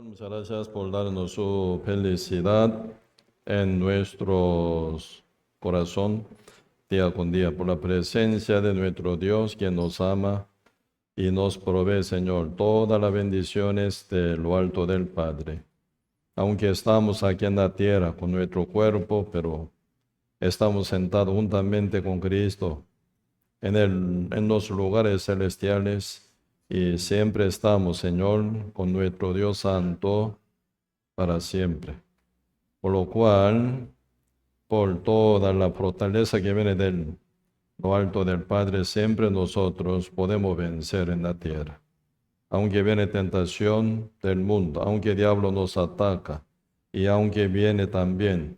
Muchas gracias por darnos su felicidad en nuestros corazones día con día, por la presencia de nuestro Dios, quien nos ama y nos provee, Señor, todas las bendiciones de lo alto del Padre. Aunque estamos aquí en la tierra con nuestro cuerpo, pero estamos sentados juntamente con Cristo en los lugares celestiales y siempre estamos, Señor, con nuestro Dios Santo para siempre. Por lo cual, por toda la fortaleza que viene de lo alto del Padre, siempre nosotros podemos vencer en la tierra. Aunque viene tentación del mundo, aunque el diablo nos ataca, y aunque viene también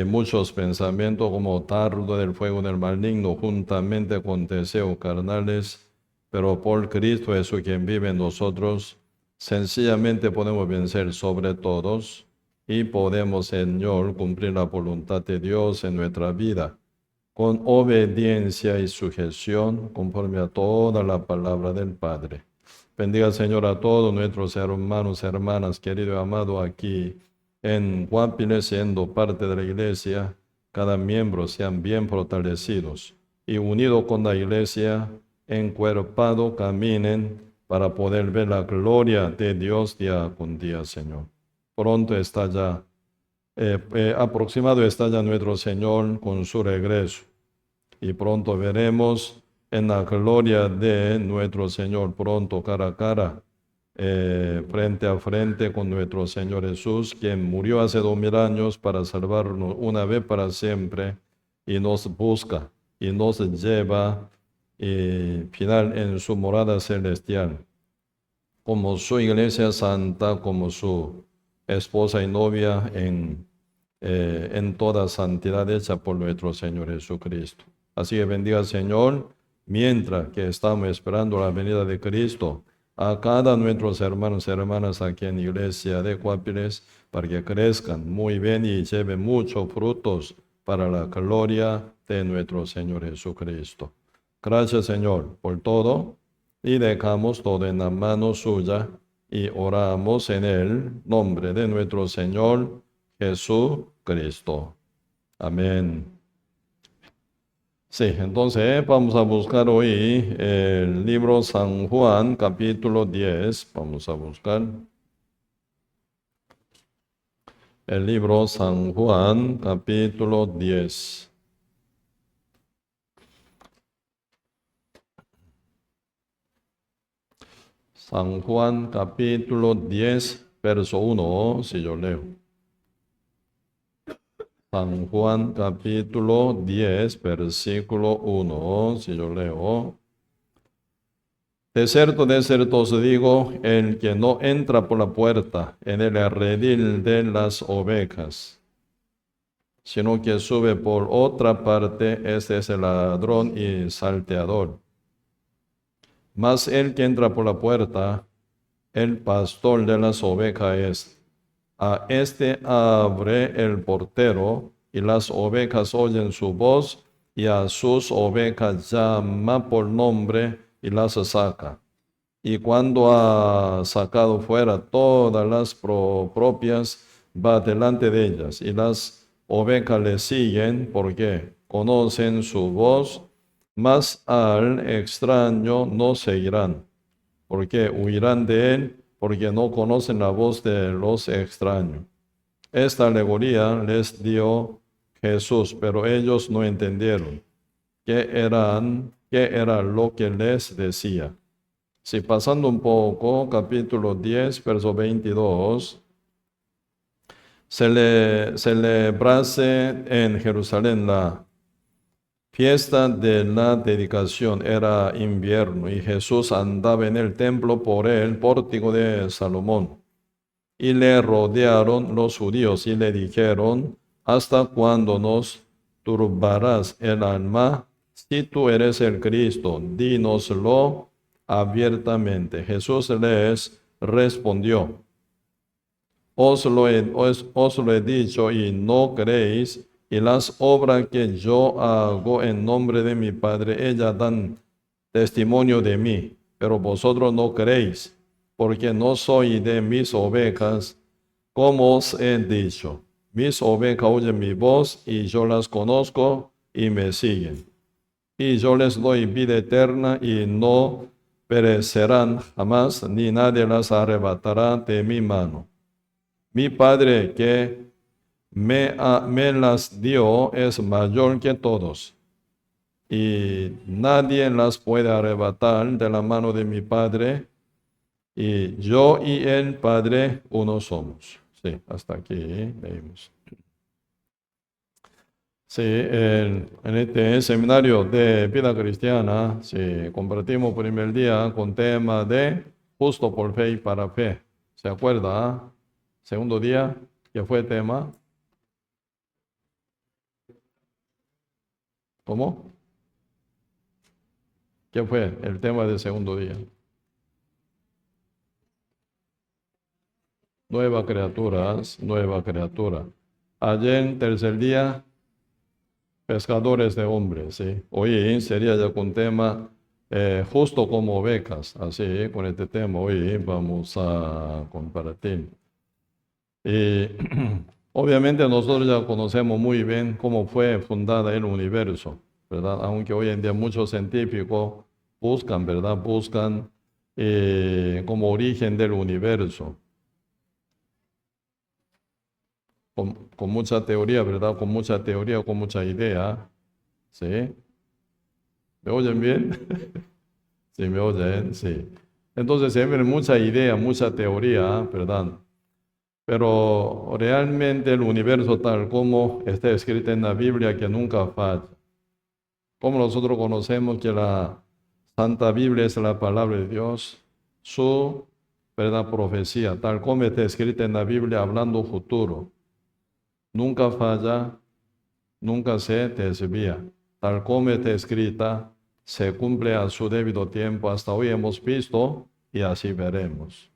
muchos pensamientos como dardo del fuego del maligno, juntamente con deseos carnales, pero por Cristo Jesús quien vive en nosotros, sencillamente podemos vencer sobre todos y podemos, Señor, cumplir la voluntad de Dios en nuestra vida, con obediencia y sujeción, conforme a toda la palabra del Padre. Bendiga, Señor, a todos nuestros hermanos y hermanas, querido y amado, aquí en Guapiles, siendo parte de la iglesia, cada miembro sean bien fortalecidos y unidos con la iglesia, encuerpado, caminen para poder ver la gloria de Dios día con día, Señor. Pronto está ya, aproximado está ya nuestro Señor con su regreso y pronto veremos en la gloria de nuestro Señor, pronto cara a cara, frente a frente con nuestro Señor Jesús, quien murió hace 2000 años para salvarnos una vez para siempre y nos busca y nos lleva final en su morada celestial, como su iglesia santa, como su esposa y novia en toda santidad hecha por nuestro Señor Jesucristo. Así que bendiga al Señor, mientras que estamos esperando la venida de Cristo, a cada nuestros hermanos y hermanas aquí en la iglesia de Guapiles, para que crezcan muy bien y lleven muchos frutos para la gloria de nuestro Señor Jesucristo. Gracias, Señor, por todo, y dejamos todo en la mano suya y oramos en el nombre de nuestro Señor Jesucristo. Amén. Sí, entonces vamos a buscar hoy el libro San Juan, capítulo 10. Vamos a buscar el libro San Juan, capítulo 10. San Juan, capítulo 10, verso 1, si yo leo. San Juan capítulo 10, versículo 1, si yo leo. De cierto os digo, el que no entra por la puerta en el redil de las ovejas, sino que sube por otra parte, este es el ladrón y salteador. Mas el que entra por la puerta, el pastor de las ovejas es. A este abre el portero, y las ovejas oyen su voz, y a sus ovejas llama por nombre, y las saca. Y cuando ha sacado fuera todas las propias, va delante de ellas, y las ovejas le siguen, porque conocen su voz, mas al extraño no seguirán, porque huirán de él, porque no conocen la voz de los extraños. Esta alegoría les dio Jesús, pero ellos no entendieron qué era lo que les decía. Si pasando un poco, capítulo 10, verso 22, celebrase en Jerusalén la fiesta de la dedicación. Era invierno y Jesús andaba en el templo por el pórtico de Salomón. Y le rodearon los judíos y le dijeron: ¿hasta cuándo nos turbarás el alma? Si tú eres el Cristo, dínoslo abiertamente. Jesús les respondió: os lo he dicho y no creéis. y las obras que yo hago en nombre de mi Padre, ellas dan testimonio de mí, pero vosotros no creéis, porque no soy de mis ovejas, como os he dicho. Mis ovejas oyen mi voz, y yo las conozco, y me siguen. Y yo les doy vida eterna, y no perecerán jamás, ni nadie las arrebatará de mi mano. Mi Padre que me las dio es mayor que todos, y nadie las puede arrebatar de la mano de mi Padre, y yo y el Padre uno somos. Sí, hasta aquí leímos. Sí, en este seminario de vida cristiana, sí, compartimos primer día con tema de justo por fe y para fe. ¿Se acuerda? Segundo día, ¿qué fue el tema? ¿Cómo? ¿Qué fue el tema del segundo día? Nuevas criaturas, nueva criatura. Ayer, tercer día, pescadores de hombres, ¿sí? Hoy sería ya con tema justo como becas, así, con este tema hoy vamos a compartir. Y obviamente nosotros ya conocemos muy bien cómo fue fundada el universo, ¿verdad? Aunque hoy en día muchos científicos buscan, ¿verdad? Buscan como origen del universo. Con mucha teoría, ¿verdad? Con mucha teoría, con mucha idea. ¿Sí? ¿Me oyen bien? Sí, me oyen, sí. Entonces siempre mucha idea, mucha teoría, ¿verdad? Pero realmente el universo tal como está escrito en la Biblia que nunca falla. Como nosotros conocemos que la Santa Biblia es la palabra de Dios, su, ¿verdad? Profecía, tal como está escrita en la Biblia hablando futuro. Nunca falla, nunca se desvía. Tal como está escrita, se cumple a su debido tiempo. Hasta hoy hemos visto y así veremos.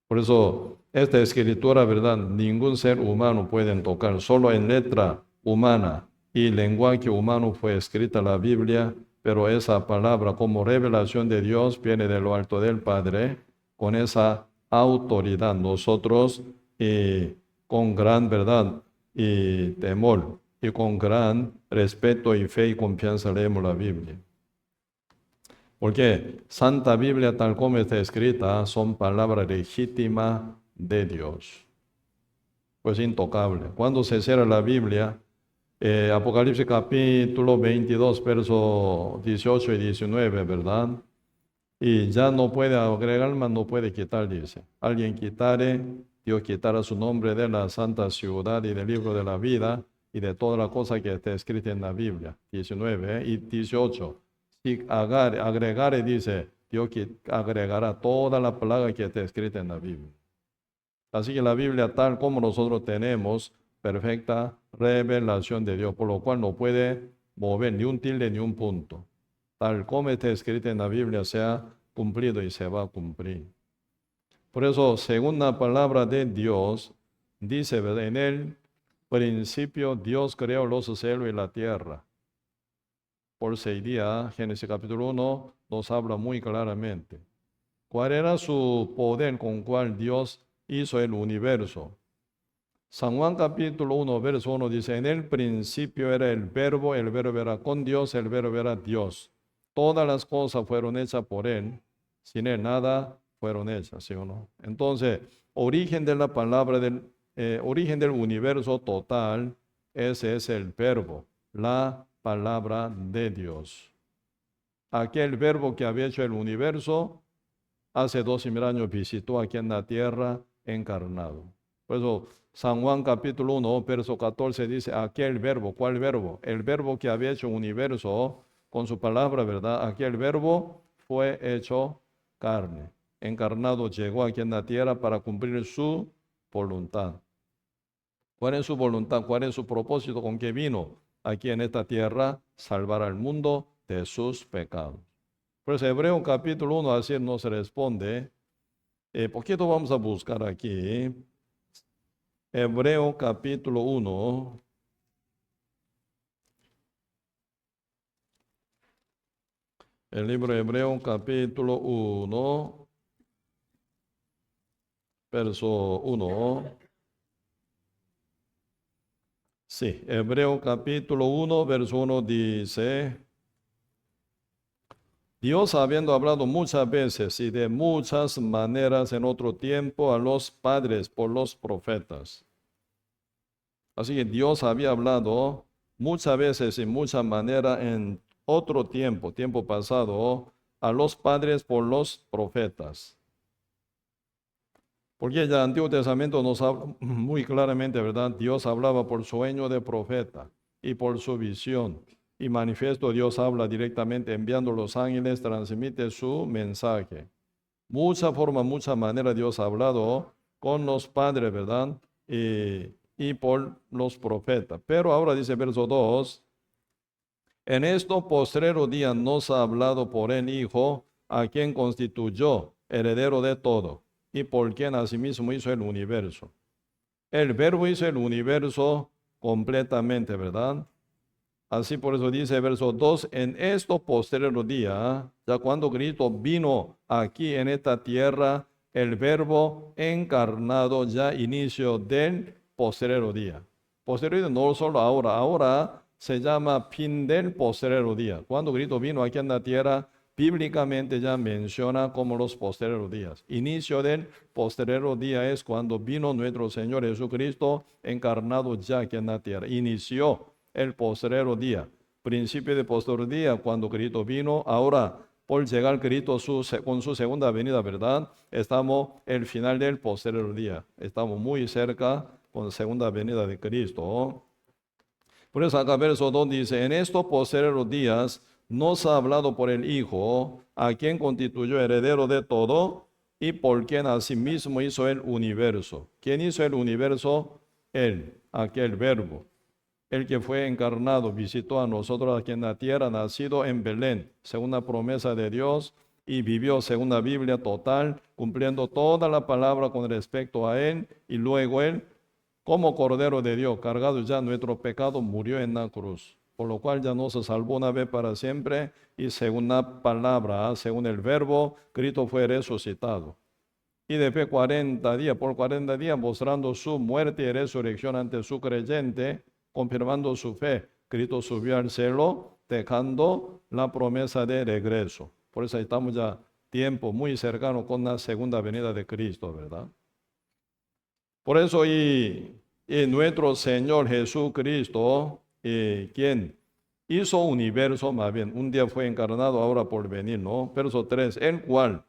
Por eso, esta escritura, ¿verdad? Ningún ser humano puede tocar. Solo en letra humana y lenguaje humano fue escrita la Biblia, pero esa palabra como revelación de Dios viene de lo alto del Padre, con esa autoridad. Nosotros, con gran verdad y temor, y con gran respeto y fe y confianza leemos la Biblia. Porque Santa Biblia, tal como está escrita, son palabras legítimas de Dios. Pues intocable. Cuando se cierra la Biblia, Apocalipsis capítulo 22, versos 18 y 19, ¿verdad? Y ya no puede agregar más, no puede quitar, dice. Alguien quitare, Dios quitará su nombre de la santa ciudad y del libro de la vida y de toda la cosa que está escrita en la Biblia. 19 y 18. Si agregare, dice, Dios agregará toda la palabra que está escrita en la Biblia. Así que la Biblia, tal como nosotros tenemos, perfecta revelación de Dios, por lo cual no puede mover ni un tilde ni un punto. Tal como está escrito en la Biblia, se ha cumplido y se va a cumplir. Por eso, según la palabra de Dios, dice, ¿verdad? En el principio Dios creó los cielos y la tierra. Por 6 días, Génesis capítulo 1 nos habla muy claramente. ¿Cuál era su poder con cual Dios hizo el universo? San Juan capítulo 1, verso 1 dice, en el principio era el verbo era con Dios, el verbo era Dios. Todas las cosas fueron hechas por Él, sin Él nada fueron hechas, ¿sí o no? Entonces, origen de la palabra, origen del universo total, ese es el verbo, la palabra de Dios. Aquel verbo que había hecho el universo, hace 12.000 años visitó aquí en la tierra encarnado. Por eso, San Juan capítulo 1, verso 14 dice, aquel verbo, ¿cuál verbo? El verbo que había hecho universo con su palabra, ¿verdad? Aquel verbo fue hecho carne. Encarnado llegó aquí en la tierra para cumplir su voluntad. ¿Cuál es su voluntad? ¿Cuál es su propósito? ¿Con qué vino aquí en esta tierra? Salvar al mundo de sus pecados. Por eso, Hebreo capítulo 1 así nos responde. Poquito vamos a buscar aquí. Hebreo capítulo 1. El libro de Hebreos capítulo 1, verso 1. Sí, Hebreos capítulo 1, verso 1 dice, Dios habiendo hablado muchas veces y de muchas maneras en otro tiempo a los padres por los profetas. Así que Dios había hablado muchas veces y muchas maneras en otro tiempo, tiempo pasado, a los padres por los profetas. Porque ya el Antiguo Testamento nos habla muy claramente, ¿verdad? Dios hablaba por sueño de profeta y por su visión. Y manifiesto Dios habla directamente enviando los ángeles, transmite su mensaje. Mucha forma, mucha manera Dios ha hablado con los padres, ¿verdad? Y por los profetas. Pero ahora dice verso 2, en estos postreros días nos ha hablado por el Hijo, a quien constituyó heredero de todo, y por quien asimismo hizo el universo. El Verbo hizo el universo completamente, ¿verdad? Así por eso dice verso 2, en estos postreros días, ya cuando Cristo vino aquí en esta tierra, el Verbo encarnado ya inicio del postrero día. Postrero día no solo ahora, ahora se llama fin del postrero día. Cuando Cristo vino aquí en la tierra, bíblicamente ya menciona como los postreros días. Inicio del postrero día es cuando vino nuestro Señor Jesucristo encarnado ya aquí en la tierra. Inició el postrero día, principio de postrero día, cuando Cristo vino. Ahora, por llegar Cristo con su segunda venida, ¿verdad? Estamos el final del postrero día. Estamos muy cerca con la segunda venida de Cristo. Por eso acá verso 2 dice, en estos postreros días nos ha hablado por el Hijo, a quien constituyó heredero de todo y por quien asimismo hizo el universo. ¿Quién hizo el universo? Él, aquel Verbo. El que fue encarnado, visitó a nosotros aquí en la tierra, nacido en Belén, según la promesa de Dios, y vivió según la Biblia total, cumpliendo toda la palabra con respecto a Él, y luego Él, como Cordero de Dios, cargado ya nuestro pecado, murió en la cruz, por lo cual ya nos salvó una vez para siempre, y según la palabra, según el Verbo, Cristo fue resucitado. Y después por 40 días, mostrando su muerte y resurrección ante su creyente, confirmando su fe, Cristo subió al cielo, dejando la promesa de regreso. Por eso estamos ya tiempo muy cercano con la segunda venida de Cristo, ¿verdad? Por eso y nuestro Señor Jesucristo, quien hizo universo, más bien, un día fue encarnado, ahora por venir, ¿no? Verso 3, el cual,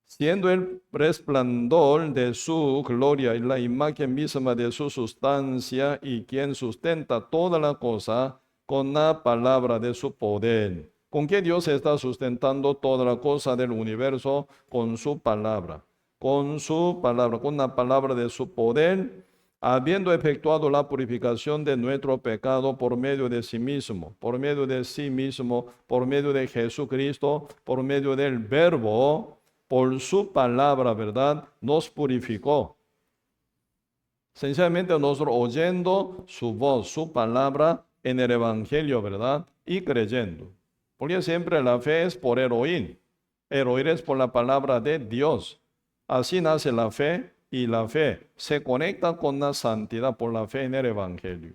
siendo el resplandor de su gloria y la imagen misma de su sustancia, y quien sustenta toda la cosa con la palabra de su poder. ¿Con qué Dios está sustentando toda la cosa del universo? Con su palabra. Con su palabra, con la palabra de su poder, habiendo efectuado la purificación de nuestro pecado por medio de sí mismo, por medio de sí mismo, por medio de Jesucristo, por medio del Verbo, por su palabra, ¿verdad? Nos purificó. Sencillamente nosotros oyendo su voz, su palabra en el Evangelio, ¿verdad? Y creyendo. Porque siempre la fe es por el oír. El oír es por la palabra de Dios. Así nace la fe, y la fe se conecta con la santidad por la fe en el Evangelio.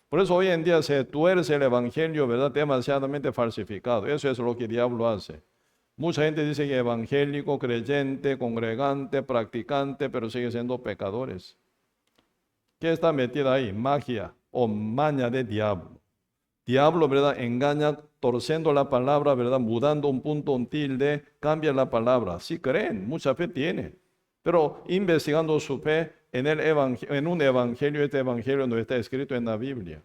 Por eso hoy en día se tuerce el Evangelio, ¿verdad? Demasiadamente falsificado. Eso es lo que el diablo hace. Mucha gente dice que evangélico, creyente, congregante, practicante, pero sigue siendo pecadores. ¿Qué está metida ahí? Magia o maña de diablo. Diablo, ¿verdad? Engaña torciendo la palabra, ¿verdad? Mudando un punto, un tilde, cambia la palabra. Sí creen, mucha fe tiene. Pero investigando su fe en un evangelio, este evangelio no está escrito en la Biblia.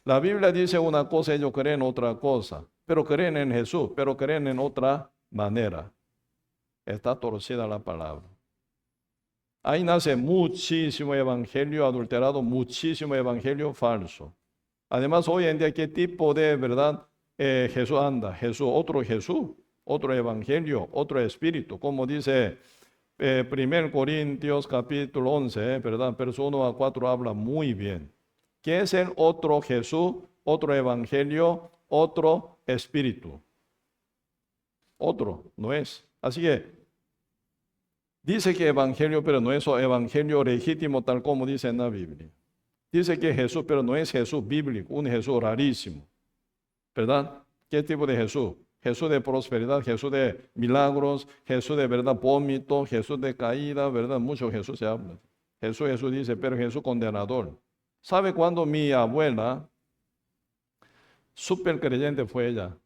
La Biblia dice una cosa, ellos creen otra cosa. Pero creen en Jesús, pero creen en otra manera. Está torcida la palabra. Ahí nace muchísimo evangelio adulterado, muchísimo evangelio falso. Además, hoy en día, ¿qué tipo de verdad Jesús anda? Jesús, otro evangelio, otro espíritu. Como dice 1 Corintios capítulo 11, ¿verdad? Verso 1 a 4 habla muy bien. que es el otro Jesús, otro evangelio, otro espíritu. Otro, no es. Así que dice que evangelio, pero no es evangelio legítimo tal como dice en la Biblia. Dice que Jesús, pero no es Jesús bíblico, un Jesús rarísimo. ¿Verdad? ¿Qué tipo de Jesús? Jesús de prosperidad, Jesús de milagros, Jesús de verdad vómito, Jesús de caída, ¿verdad? Mucho Jesús se habla. Jesús dice, pero Jesús condenador. ¿Sabe cuándo mi abuela, súper creyente fue ella,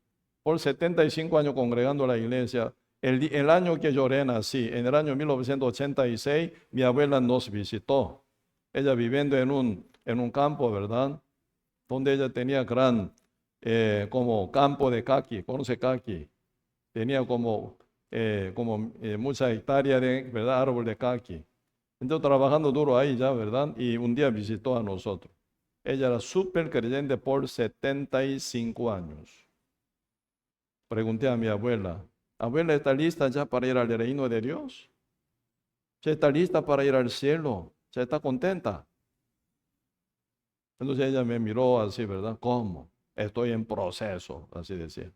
por 75 años congregando a la iglesia, el año que yo nací, en el año 1986, mi abuela nos visitó. Ella viviendo en un campo, ¿verdad? Donde ella tenía gran, como campo de caqui, conoce caqui. Tenía como muchas hectáreas de, ¿verdad? Árbol de caqui. Entonces trabajando duro ahí ya, ¿verdad? Y un día visitó a nosotros. Ella era súper creyente por 75 años. Pregunté a mi abuela, abuela, ¿está lista ya para ir al reino de Dios? ¿Ya está lista para ir al cielo? ¿Ya está contenta? Entonces ella me miró así, ¿verdad? ¿Cómo? Estoy en proceso, así decía.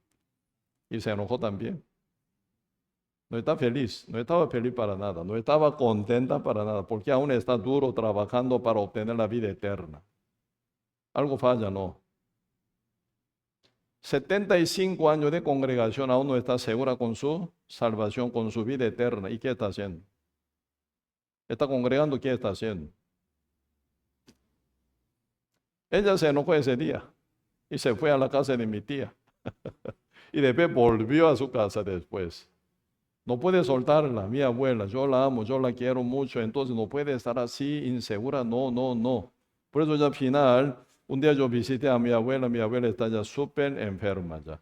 Y se enojó también. No está feliz, no estaba feliz para nada, no estaba contenta para nada, porque aún está duro trabajando para obtener la vida eterna. Algo falla, ¿no? 75 años de congregación aún no está segura con su salvación, con su vida eterna. ¿Y qué está haciendo? ¿Está congregando? ¿Qué está haciendo? Ella se enojó ese día y se fue a la casa de mi tía. Y después volvió a su casa después. No puede soltarla, mi abuela, yo la amo, yo la quiero mucho, entonces no puede estar así insegura, no, no, no. Por eso ya al final, un día yo visité a mi abuela está ya súper enferma ya.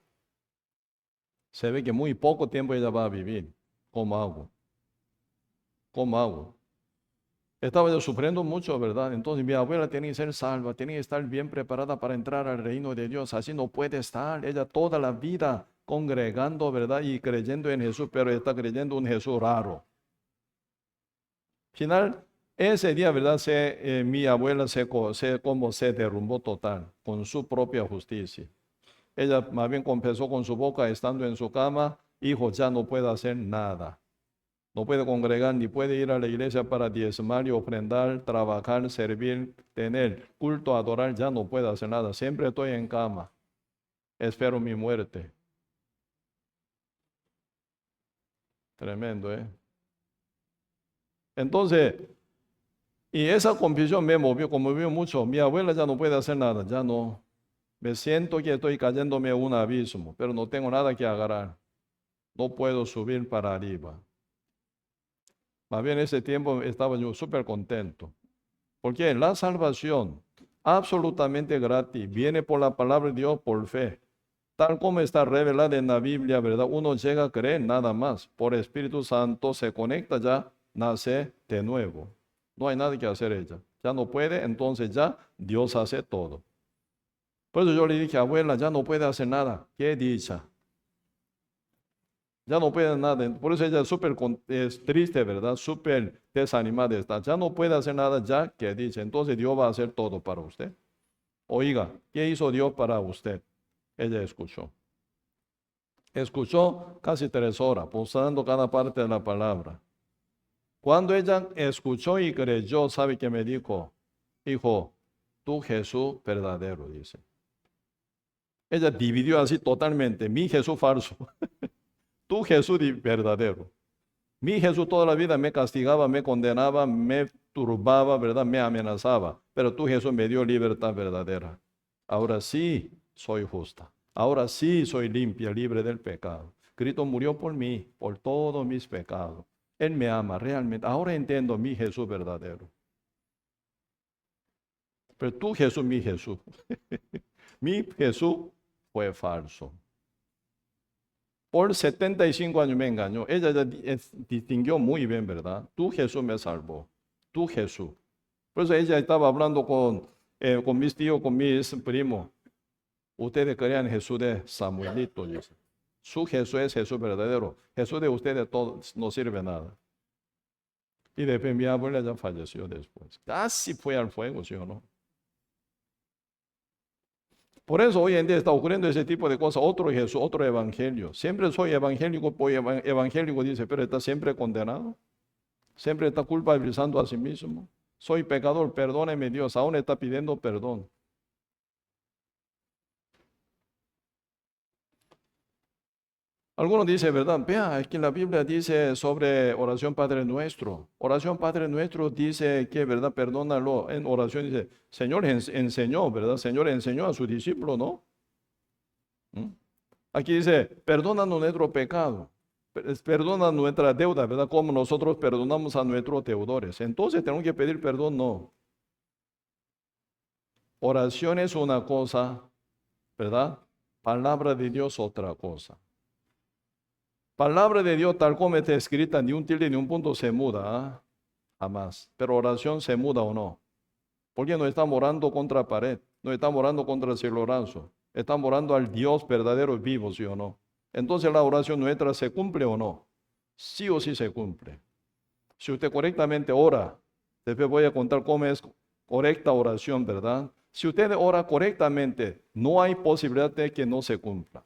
Se ve que muy poco tiempo ella va a vivir. ¿Cómo hago? ¿Cómo hago? Estaba yo sufriendo mucho, ¿verdad? Entonces mi abuela tiene que ser salva, tiene que estar bien preparada para entrar al reino de Dios. Así no puede estar ella toda la vida congregando, ¿verdad? Y creyendo en Jesús, pero está creyendo un Jesús raro. Final, ese día, ¿verdad? Mi abuela como se derrumbó total con su propia justicia. Ella más bien confesó con su boca, estando en su cama, hijo, ya no puede hacer nada. No puede congregar ni puede ir a la iglesia para diezmar y ofrendar, trabajar, servir, tener culto, adorar, ya no puede hacer nada. Siempre estoy en cama. Espero mi muerte. Tremendo, ¿eh? Entonces, y esa confesión me conmovió mucho. Mi abuela ya no puede hacer nada, ya no. Me siento que estoy cayéndome a un abismo, pero no tengo nada que agarrar. No puedo subir para arriba. Más bien ese tiempo estaba yo súper contento. Porque la salvación, absolutamente gratis, viene por la palabra de Dios, por fe. Tal como está revelada en la Biblia, ¿verdad? Uno llega a creer nada más. Por Espíritu Santo se conecta ya, nace de nuevo. No hay nada que hacer ella. Ya no puede, entonces ya Dios hace todo. Por eso yo le dije, abuela, ya no puede hacer nada. Qué dicha. Ya no puede nada. Por eso ella es triste, ¿verdad? Súper desanimada está. Ya no puede hacer nada, ya que dice. Entonces Dios va a hacer todo para usted. Oiga, ¿qué hizo Dios para usted? Ella escuchó. Escuchó casi 3 horas, posando cada parte de la palabra. Cuando ella escuchó y creyó, ¿sabe qué me dijo? Hijo, tú Jesús verdadero, dice. Ella dividió así totalmente, mi Jesús falso, tú Jesús verdadero. Mi Jesús toda la vida me castigaba, me condenaba, me turbaba, ¿verdad? Me amenazaba. Pero tú Jesús me dio libertad verdadera. Ahora sí soy justa. Ahora sí soy limpia, libre del pecado. Cristo murió por mí, por todos mis pecados. Él me ama realmente. Ahora entiendo mi Jesús verdadero. Pero tú Jesús, mi Jesús. Mi Jesús fue falso. Por 75 años me engañó. Ella ya distinguió muy bien, ¿verdad? Tú Jesús me salvó. Tú Jesús. Por eso ella estaba hablando con mis tíos, con mis primos. Ustedes crean en Jesús de Samuelito, dice. Su Jesús es Jesús verdadero. Jesús de ustedes todo no sirve nada. Y después mi abuela ya falleció después. Casi fue al fuego, ¿sí o no? Por eso hoy en día está ocurriendo ese tipo de cosas, otro Jesús, otro evangelio. Siempre soy evangélico, pues evangélico dice, pero está siempre condenado, siempre está culpabilizando a sí mismo. Soy pecador, perdóneme Dios, aún está pidiendo perdón. Algunos dicen, ¿verdad? Vea, es que la Biblia dice sobre oración Padre Nuestro. Oración Padre Nuestro dice que, ¿verdad? Perdónalo. En oración dice, Señor enseñó, ¿verdad? Señor enseñó a su discípulo, ¿no? ¿Mm? Aquí dice, perdónanos nuestro pecado, perdona nuestra deuda, ¿verdad? Como nosotros perdonamos a nuestros deudores. Entonces tenemos que pedir perdón, no. Oración es una cosa, ¿verdad? Palabra de Dios otra cosa. Palabra de Dios tal como está escrita, ni un tilde ni un punto se muda, ¿ah? Jamás. Pero oración se muda o no. Porque no estamos orando contra pared, no estamos orando contra el cielo raso. Estamos orando al Dios verdadero y vivo, ¿sí o no? Entonces la oración nuestra se cumple o no. Sí o sí se cumple. Si usted correctamente ora, después voy a contar cómo es correcta oración, ¿verdad? Si usted ora correctamente, no hay posibilidad de que no se cumpla.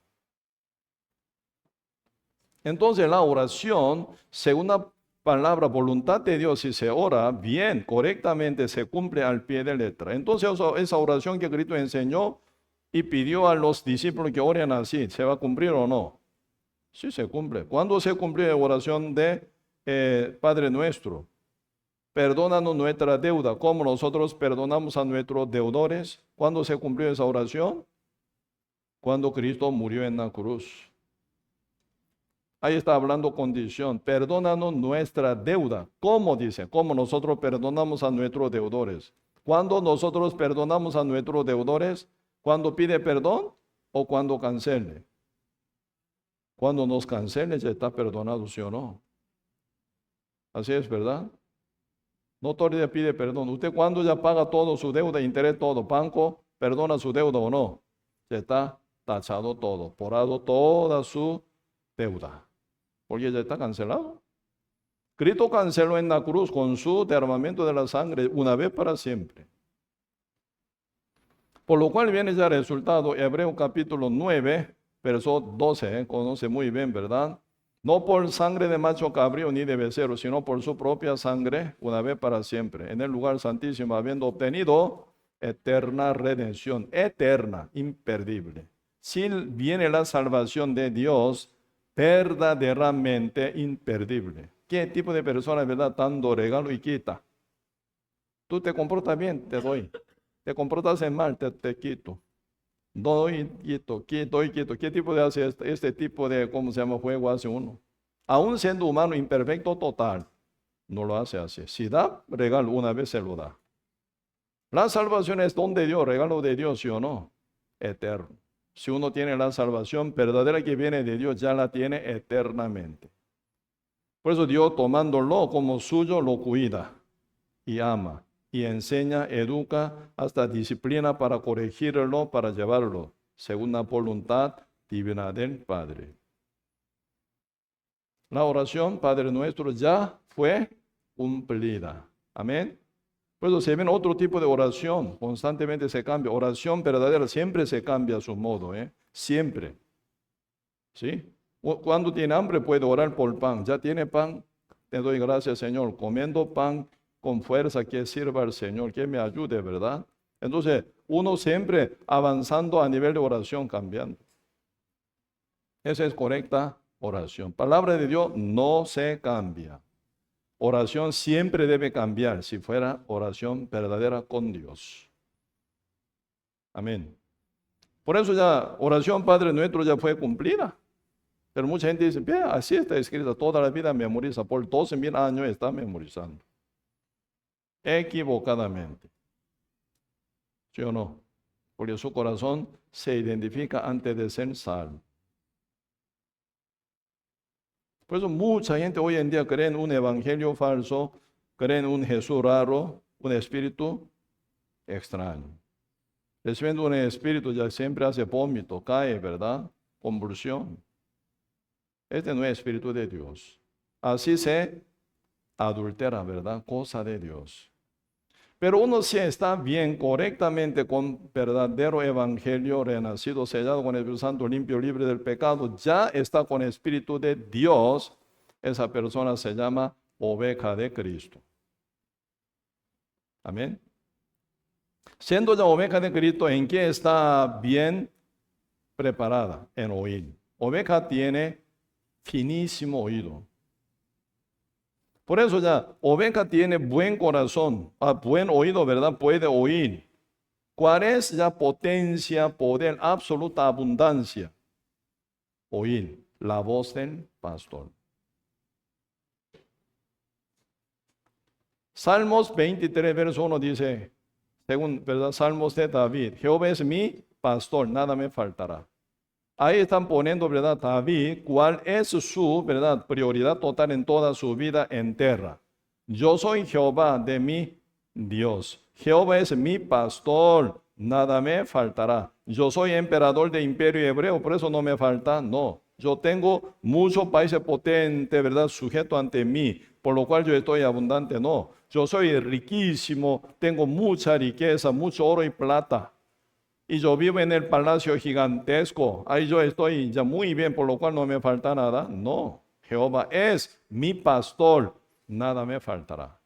Entonces la oración, según la palabra, voluntad de Dios, si se ora bien, correctamente, se cumple al pie de letra. Entonces esa oración que Cristo enseñó y pidió a los discípulos que oren así, ¿se va a cumplir o no? Sí se cumple. ¿Cuándo se cumple la oración de Padre Nuestro? Perdónanos nuestra deuda, como nosotros perdonamos a nuestros deudores. ¿Cuándo se cumplió esa oración? Cuando Cristo murió en la cruz. Ahí está hablando condición. Perdónanos nuestra deuda. ¿Cómo dice? Como nosotros perdonamos a nuestros deudores. ¿Cuándo nosotros perdonamos a nuestros deudores? ¿Cuando pide perdón o cuando cancele? Cuando nos cancele ya está perdonado, ¿sí o no? Así es, ¿verdad? No todavía pide perdón. Usted cuando ya paga todo su deuda, interés, todo, banco, perdona su deuda o no. Ya está tachado todo, borrado toda su deuda. Porque ya está cancelado. Cristo canceló en la cruz con su derramamiento de la sangre una vez para siempre. Por lo cual viene ya el resultado, Hebreo capítulo 9, verso 12, conoce muy bien, ¿verdad? No por sangre de macho cabrío ni de becerro, sino por su propia sangre, una vez para siempre, en el lugar santísimo, habiendo obtenido eterna redención, eterna, imperdible. Si viene la salvación de Dios, verdaderamente imperdible. ¿Qué tipo de persona, verdad, dando regalo y quita? Tú te comportas bien, te doy. Te comportas mal, te quito. Doy, quito, doy, quito. ¿Qué tipo de hace este tipo de, cómo se llama, juego hace uno? Aún siendo humano imperfecto total, no lo hace así. Si da regalo, una vez se lo da. La salvación es don de Dios, regalo de Dios, ¿sí o no? Eterno. Si uno tiene la salvación verdadera que viene de Dios, ya la tiene eternamente. Por eso Dios, tomándolo como suyo, lo cuida y ama, y enseña, educa, hasta disciplina para corregirlo, para llevarlo, según la voluntad divina del Padre. La oración, Padre nuestro, ya fue cumplida. Amén. Por eso se ven otro tipo de oración, constantemente se cambia. Oración verdadera siempre se cambia su modo, siempre. ¿Sí? Cuando tiene hambre puede orar por pan. Ya tiene pan, te doy gracias, Señor. Comiendo pan con fuerza que sirva al Señor, que me ayude, ¿verdad? Entonces, uno siempre avanzando a nivel de oración, cambiando. Esa es correcta oración. Palabra de Dios no se cambia. Oración siempre debe cambiar si fuera oración verdadera con Dios. Amén. Por eso ya oración Padre Nuestro ya fue cumplida. Pero mucha gente dice, así está escrito, toda la vida memoriza, por 12,000 años está memorizando. Equivocadamente. ¿Sí o no? Porque su corazón se identifica antes de ser salvo. Por eso mucha gente hoy en día cree en un evangelio falso, cree en un Jesús raro, un espíritu extraño. Recibiendo un espíritu ya siempre hace vómito, cae, ¿verdad? Convulsión. Este no es espíritu de Dios. Así se adultera, ¿verdad? Cosa de Dios. Pero uno si está bien, correctamente, con verdadero evangelio, renacido, sellado con el Espíritu Santo, limpio, libre del pecado, ya está con el Espíritu de Dios, esa persona se llama oveja de Cristo. Amén. Siendo ya oveja de Cristo, ¿en qué está bien preparada? En oír. Oveja tiene finísimo oído. Por eso ya, oveja tiene buen corazón, buen oído, ¿verdad? Puede oír. ¿Cuál es ya potencia, poder, absoluta abundancia? Oír la voz del pastor. Salmos 23, verso 1 dice, según, ¿verdad? Salmos de David, Jehová es mi pastor, nada me faltará. Ahí están poniendo, ¿verdad? David, cuál es su, ¿verdad? Prioridad total en toda su vida entera. Yo soy Jehová de mi Dios. Jehová es mi pastor, nada me faltará. Yo soy emperador de imperio hebreo, por eso no me falta, no. Yo tengo muchos países potentes, ¿verdad? Sujeto ante mí, por lo cual yo estoy abundante, no. Yo soy riquísimo, tengo mucha riqueza, mucho oro y plata. Y yo vivo en el palacio gigantesco. Ahí yo estoy ya muy bien, por lo cual no me falta nada. No, Jehová es mi pastor, nada me faltará.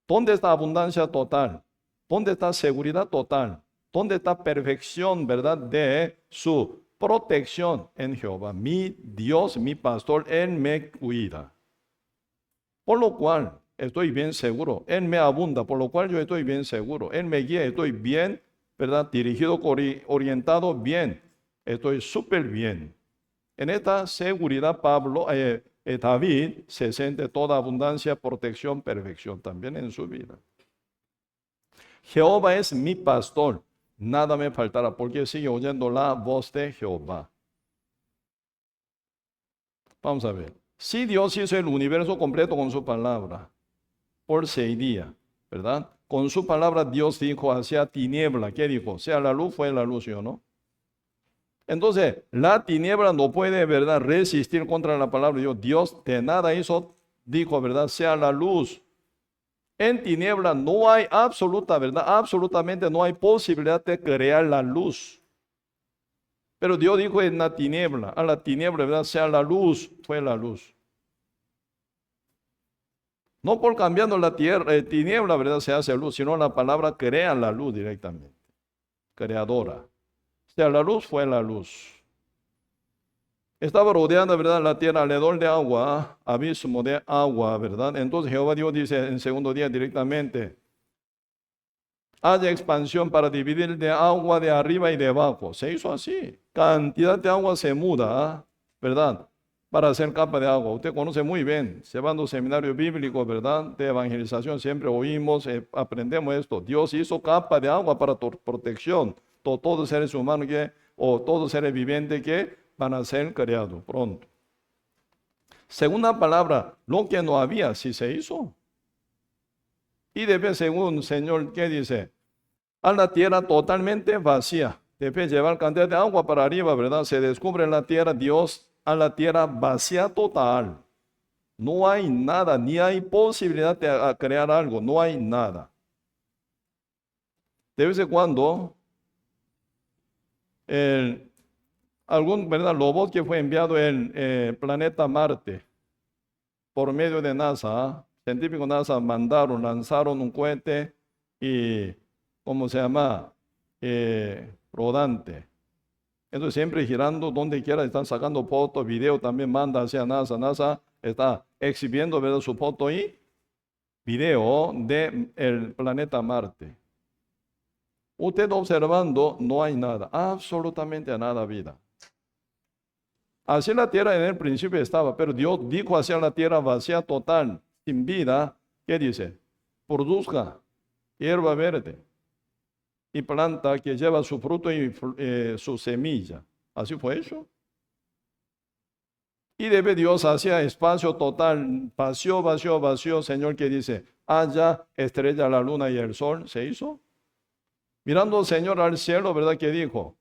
¿Dónde está abundancia total? ¿Dónde está seguridad total? ¿Dónde está perfección, verdad, de su protección en Jehová? Mi Dios, mi pastor, Él me cuida. Por lo cual estoy bien seguro. Él me abunda, por lo cual yo estoy bien seguro. Él me guía, estoy bien, ¿verdad? Dirigido, orientado bien. Estoy súper bien. En esta seguridad, David se siente toda abundancia, protección, perfección también en su vida. Jehová es mi pastor, nada me faltará, porque sigue oyendo la voz de Jehová. Vamos a ver. Si Dios hizo el universo completo con su palabra, por 6 días, ¿verdad? Con su palabra Dios dijo hacia tiniebla. ¿Qué dijo? Sea la luz, fue la luz, ¿sí o no? Entonces, la tiniebla no puede, ¿verdad?, resistir contra la palabra de Dios. Dios de nada hizo, dijo, ¿verdad?, sea la luz. En tiniebla no hay absoluta, ¿verdad? Absolutamente no hay posibilidad de crear la luz. Pero Dios dijo en la tiniebla, a la tiniebla, ¿verdad?, sea la luz, fue la luz. No por cambiando la tiniebla, ¿verdad?, se hace luz, sino la palabra crea la luz directamente. Creadora. Sea la luz, fue la luz. Estaba rodeada, ¿verdad?, la tierra alrededor de agua, abismo de agua, ¿verdad? Entonces Jehová Dios dice en segundo día directamente, haya expansión para dividir de agua de arriba y de abajo. Se hizo así. Cantidad de agua se muda, ¿verdad?, para hacer capa de agua. Usted conoce muy bien, llevando seminario bíblico, ¿verdad?, de evangelización, siempre oímos, aprendemos esto. Dios hizo capa de agua para protección. Todos los seres humanos o todos los seres vivientes que van a ser creados pronto. Segunda palabra, lo que no había, sí se hizo. Y después, según el Señor, ¿qué dice? A la tierra totalmente vacía. Después llevar cantidad de agua para arriba, ¿verdad? Se descubre en la tierra, Dios a la tierra vacía total. No hay nada, ni hay posibilidad de crear algo, no hay nada. De vez en cuando, algún, ¿verdad?, robot que fue enviado en planeta Marte por medio de NASA, científicos NASA lanzaron un cohete y, ¿cómo se llama? Rodante. Entonces siempre girando donde quiera, están sacando fotos, video también manda hacia NASA. NASA está exhibiendo, ¿verdad?, su foto y video del planeta Marte. Usted observando, no hay nada, absolutamente nada vida. Así la tierra en el principio estaba, pero Dios dijo hacia la tierra vacía total, sin vida. ¿Qué dice? Produzca hierba verde y planta que lleva su fruto y su semilla. Así fue hecho. Y debe Dios hacia espacio total, vacío, vacío, vacío. Señor, que dice, haya estrella, la luna y el sol. ¿Se hizo? Mirando el Señor al cielo, ¿verdad? ¿Qué dijo?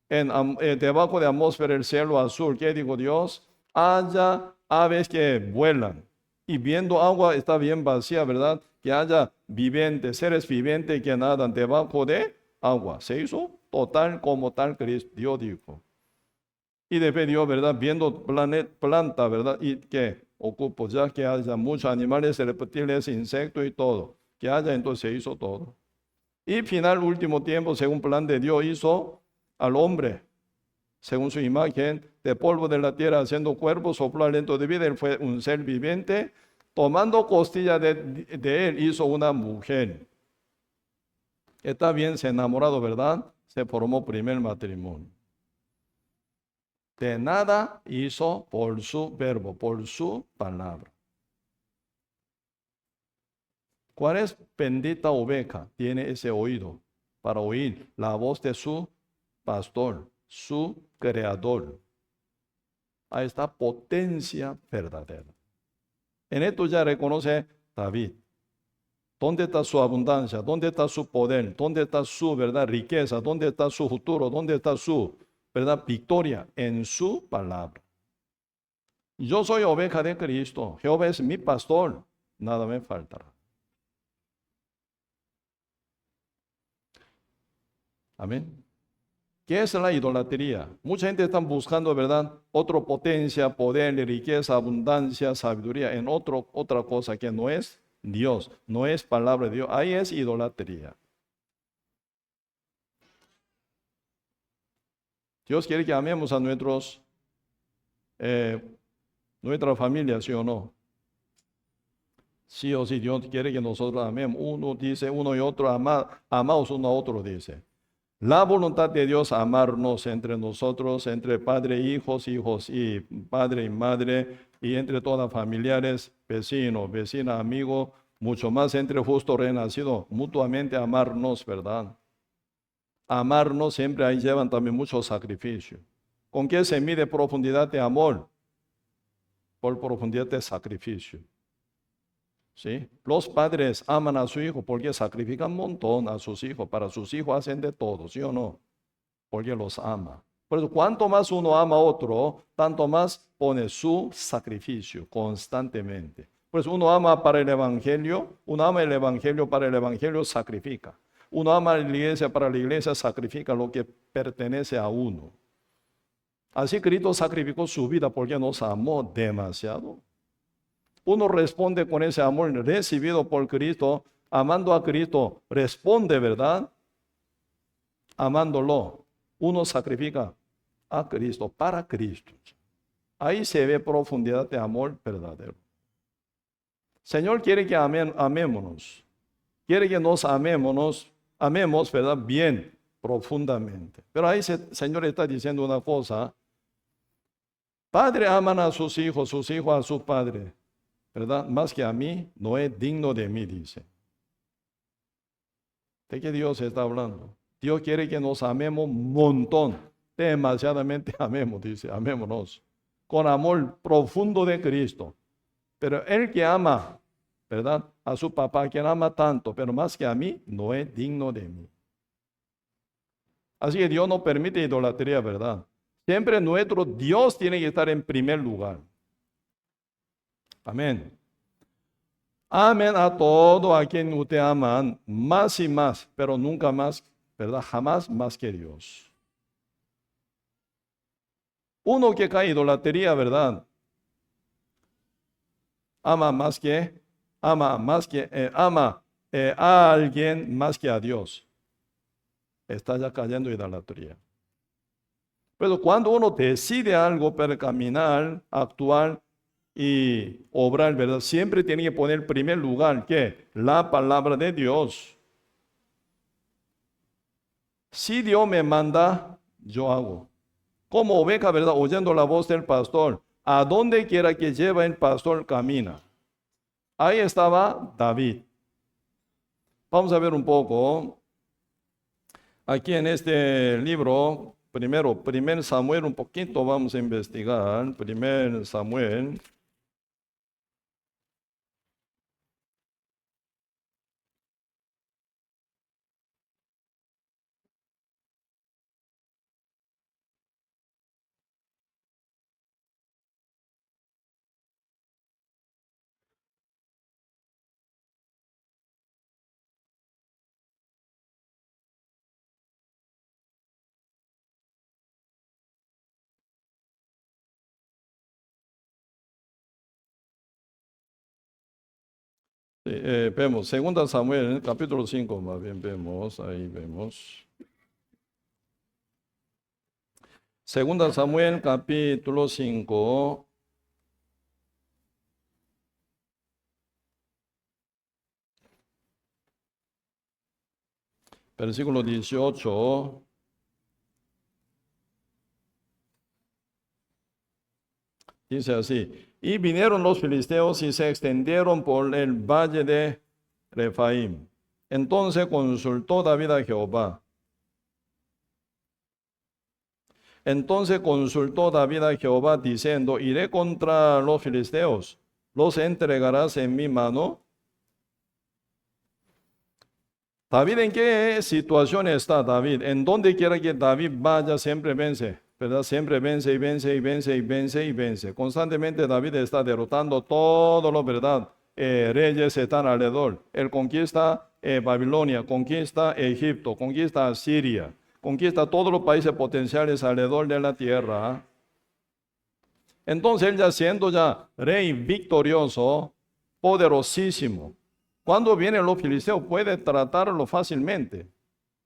Debajo de atmósfera el cielo azul, ¿qué dijo Dios? Haya aves que vuelan. Y viendo agua está bien vacía, ¿verdad? que haya vivientes, seres vivientes que nadan debajo de agua. Se hizo total como tal Cristo, Dios dijo. Y después Dios, ¿verdad? Viendo planta, ¿verdad? Y que ocupo, ya que haya muchos animales, reptiles, insectos y todo. Que haya, entonces se hizo todo. Y final, último tiempo, según plan de Dios, hizo al hombre, según su imagen, de polvo de la tierra, haciendo cuerpo, sopló aliento de vida. Él fue un ser viviente. Tomando costilla de él, hizo una mujer. Está bien, se enamorado, ¿verdad? Se formó primer matrimonio. De nada hizo por su verbo, por su palabra. ¿Cuál es bendita oveja? Tiene ese oído para oír la voz de su pastor, su creador. Ahí está potencia verdadera. En esto ya reconoce David. ¿Dónde está su abundancia? ¿Dónde está su poder? ¿Dónde está su verdad riqueza? ¿Dónde está su futuro? ¿Dónde está su verdad victoria? En su palabra. Yo soy oveja de Cristo. Jehová es mi pastor. Nada me faltará. Amén. ¿Qué es la idolatría? Mucha gente está buscando, ¿verdad? Otra potencia, poder, riqueza, abundancia, sabiduría en otra cosa que no es Dios, no es palabra de Dios. Ahí es idolatría. Dios quiere que amemos a nuestra familia, ¿sí o no? Sí o sí, Dios quiere que nosotros amemos. Uno dice, uno y otro, amaos uno a otro, dice. La voluntad de Dios, amarnos entre nosotros, entre padre e hijos, hijos y padre y madre, y entre todas familiares, vecinos, vecina, amigo, mucho más entre justo renacido, mutuamente amarnos, ¿verdad? Amarnos siempre ahí llevan también mucho sacrificio. ¿Con qué se mide profundidad de amor? Por profundidad de sacrificio. ¿Sí? Los padres aman a su hijo porque sacrifican un montón a sus hijos. Para sus hijos hacen de todo, ¿sí o no? Porque los ama. Por eso, cuanto más uno ama a otro, tanto más pone su sacrificio constantemente. Por eso, uno ama para el evangelio, uno ama el evangelio para el evangelio, sacrifica. Uno ama la iglesia para la iglesia, sacrifica lo que pertenece a uno. Así Cristo sacrificó su vida porque nos amó demasiado. Uno responde con ese amor recibido por Cristo, amando a Cristo, responde, ¿verdad? Amándolo. Uno sacrifica a Cristo, para Cristo. Ahí se ve profundidad de amor verdadero. Señor quiere que amémonos. Quiere que nos amemos, ¿verdad? Bien, profundamente. Pero ahí el Señor está diciendo una cosa. Padre aman a sus hijos a su padre, ¿verdad? Más que a mí, no es digno de mí, dice. ¿De qué Dios está hablando? Dios quiere que nos amemos un montón, demasiadamente amemos, dice, amémonos, con amor profundo de Cristo. Pero el que ama, ¿verdad? A su papá, quien ama tanto, pero más que a mí, no es digno de mí. Así que Dios no permite idolatría, ¿verdad? Siempre nuestro Dios tiene que estar en primer lugar. Amén. Amen a todo a quien usted aman, más y más, pero nunca más, ¿verdad? Jamás más que Dios. Uno que cae en idolatría, ¿verdad? Ama a alguien más que a Dios. Está ya cayendo en idolatría. Pero cuando uno decide algo para caminar, actuar y obrar, ¿verdad? Siempre tiene que poner en primer lugar, ¿qué? La palabra de Dios. Si Dios me manda, yo hago. Como oveja, ¿verdad? Oyendo la voz del pastor. A donde quiera que lleve el pastor, camina. Ahí estaba David. Vamos a ver un poco. Aquí en este libro, primer Samuel, un poquito vamos a investigar. Primer Samuel. Sí, vemos, segunda Samuel, capítulo 5, más bien vemos, ahí vemos. Segunda Samuel, capítulo 5. Versículo 18. Dice así: y vinieron los filisteos y se extendieron por el valle de Refaim. Entonces consultó David a Jehová. Entonces consultó David a Jehová diciendo: iré contra los filisteos, ¿los entregarás en mi mano? David, ¿en qué situación está David? En donde quiera que David vaya, siempre vence, ¿verdad? Siempre vence y vence y vence y vence y vence. Constantemente David está derrotando todo lo, ¿verdad? Reyes están alrededor. Él conquista Babilonia, conquista Egipto, conquista Siria, conquista todos los países potenciales alrededor de la tierra. Entonces él ya siendo ya rey victorioso, poderosísimo, cuando vienen los filisteos puede tratarlo fácilmente.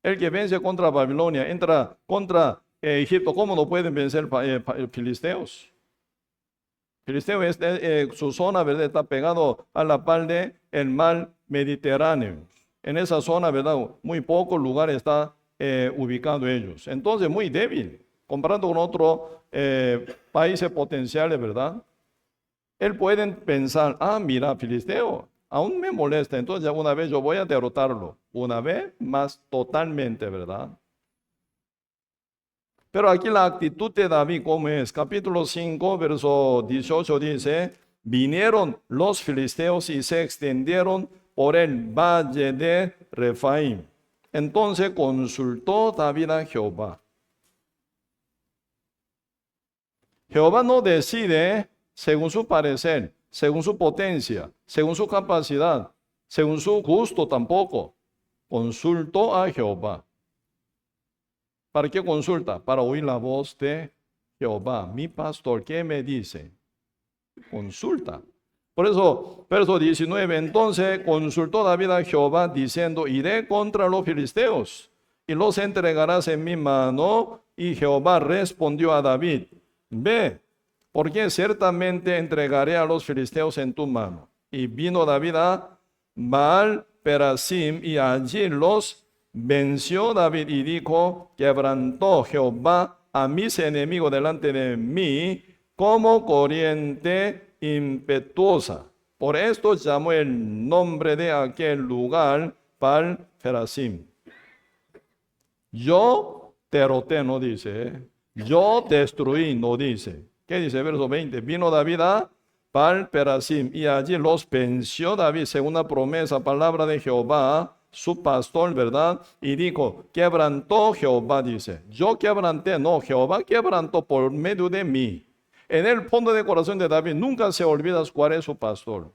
El que vence contra Babilonia, entra contra Egipto, ¿cómo no pueden vencer filisteos? Filisteo es su zona, ¿verdad? Está pegado a la par del mar Mediterráneo. En esa zona, ¿verdad? Muy pocos lugares está ubicado ellos. Entonces, muy débil, comparando con otros países potenciales, ¿verdad? Él pueden pensar, mira, Filisteo, aún me molesta, entonces ya una vez yo voy a derrotarlo. Una vez más totalmente, ¿verdad? Pero aquí la actitud de David, ¿cómo es? Capítulo 5, verso 18 dice: vinieron los filisteos y se extendieron por el valle de Refaim. Entonces consultó David a Jehová. Jehová no decide según su parecer, según su potencia, según su capacidad, según su gusto tampoco. Consultó a Jehová. ¿Para qué consulta? Para oír la voz de Jehová. Mi pastor, ¿qué me dice? Consulta. Por eso, verso 19, entonces consultó David a Jehová diciendo: iré contra los filisteos y los entregarás en mi mano. Y Jehová respondió a David: ve, porque ciertamente entregaré a los filisteos en tu mano. Y vino David a Baal Perasim y allí los venció David y dijo: quebrantó Jehová a mis enemigos delante de mí como corriente impetuosa. Por esto llamó el nombre de aquel lugar Baal Perasim. Yo derroté, no dice. Yo destruí, no dice. ¿Qué dice? Verso 20. Vino David a Baal Perasim y allí los venció David según la promesa, palabra de Jehová, su pastor, ¿verdad? Y dijo: quebrantó Jehová, dice. Yo quebranté, no, Jehová quebrantó por medio de mí. En el fondo del corazón de David nunca se olvida cuál es su pastor,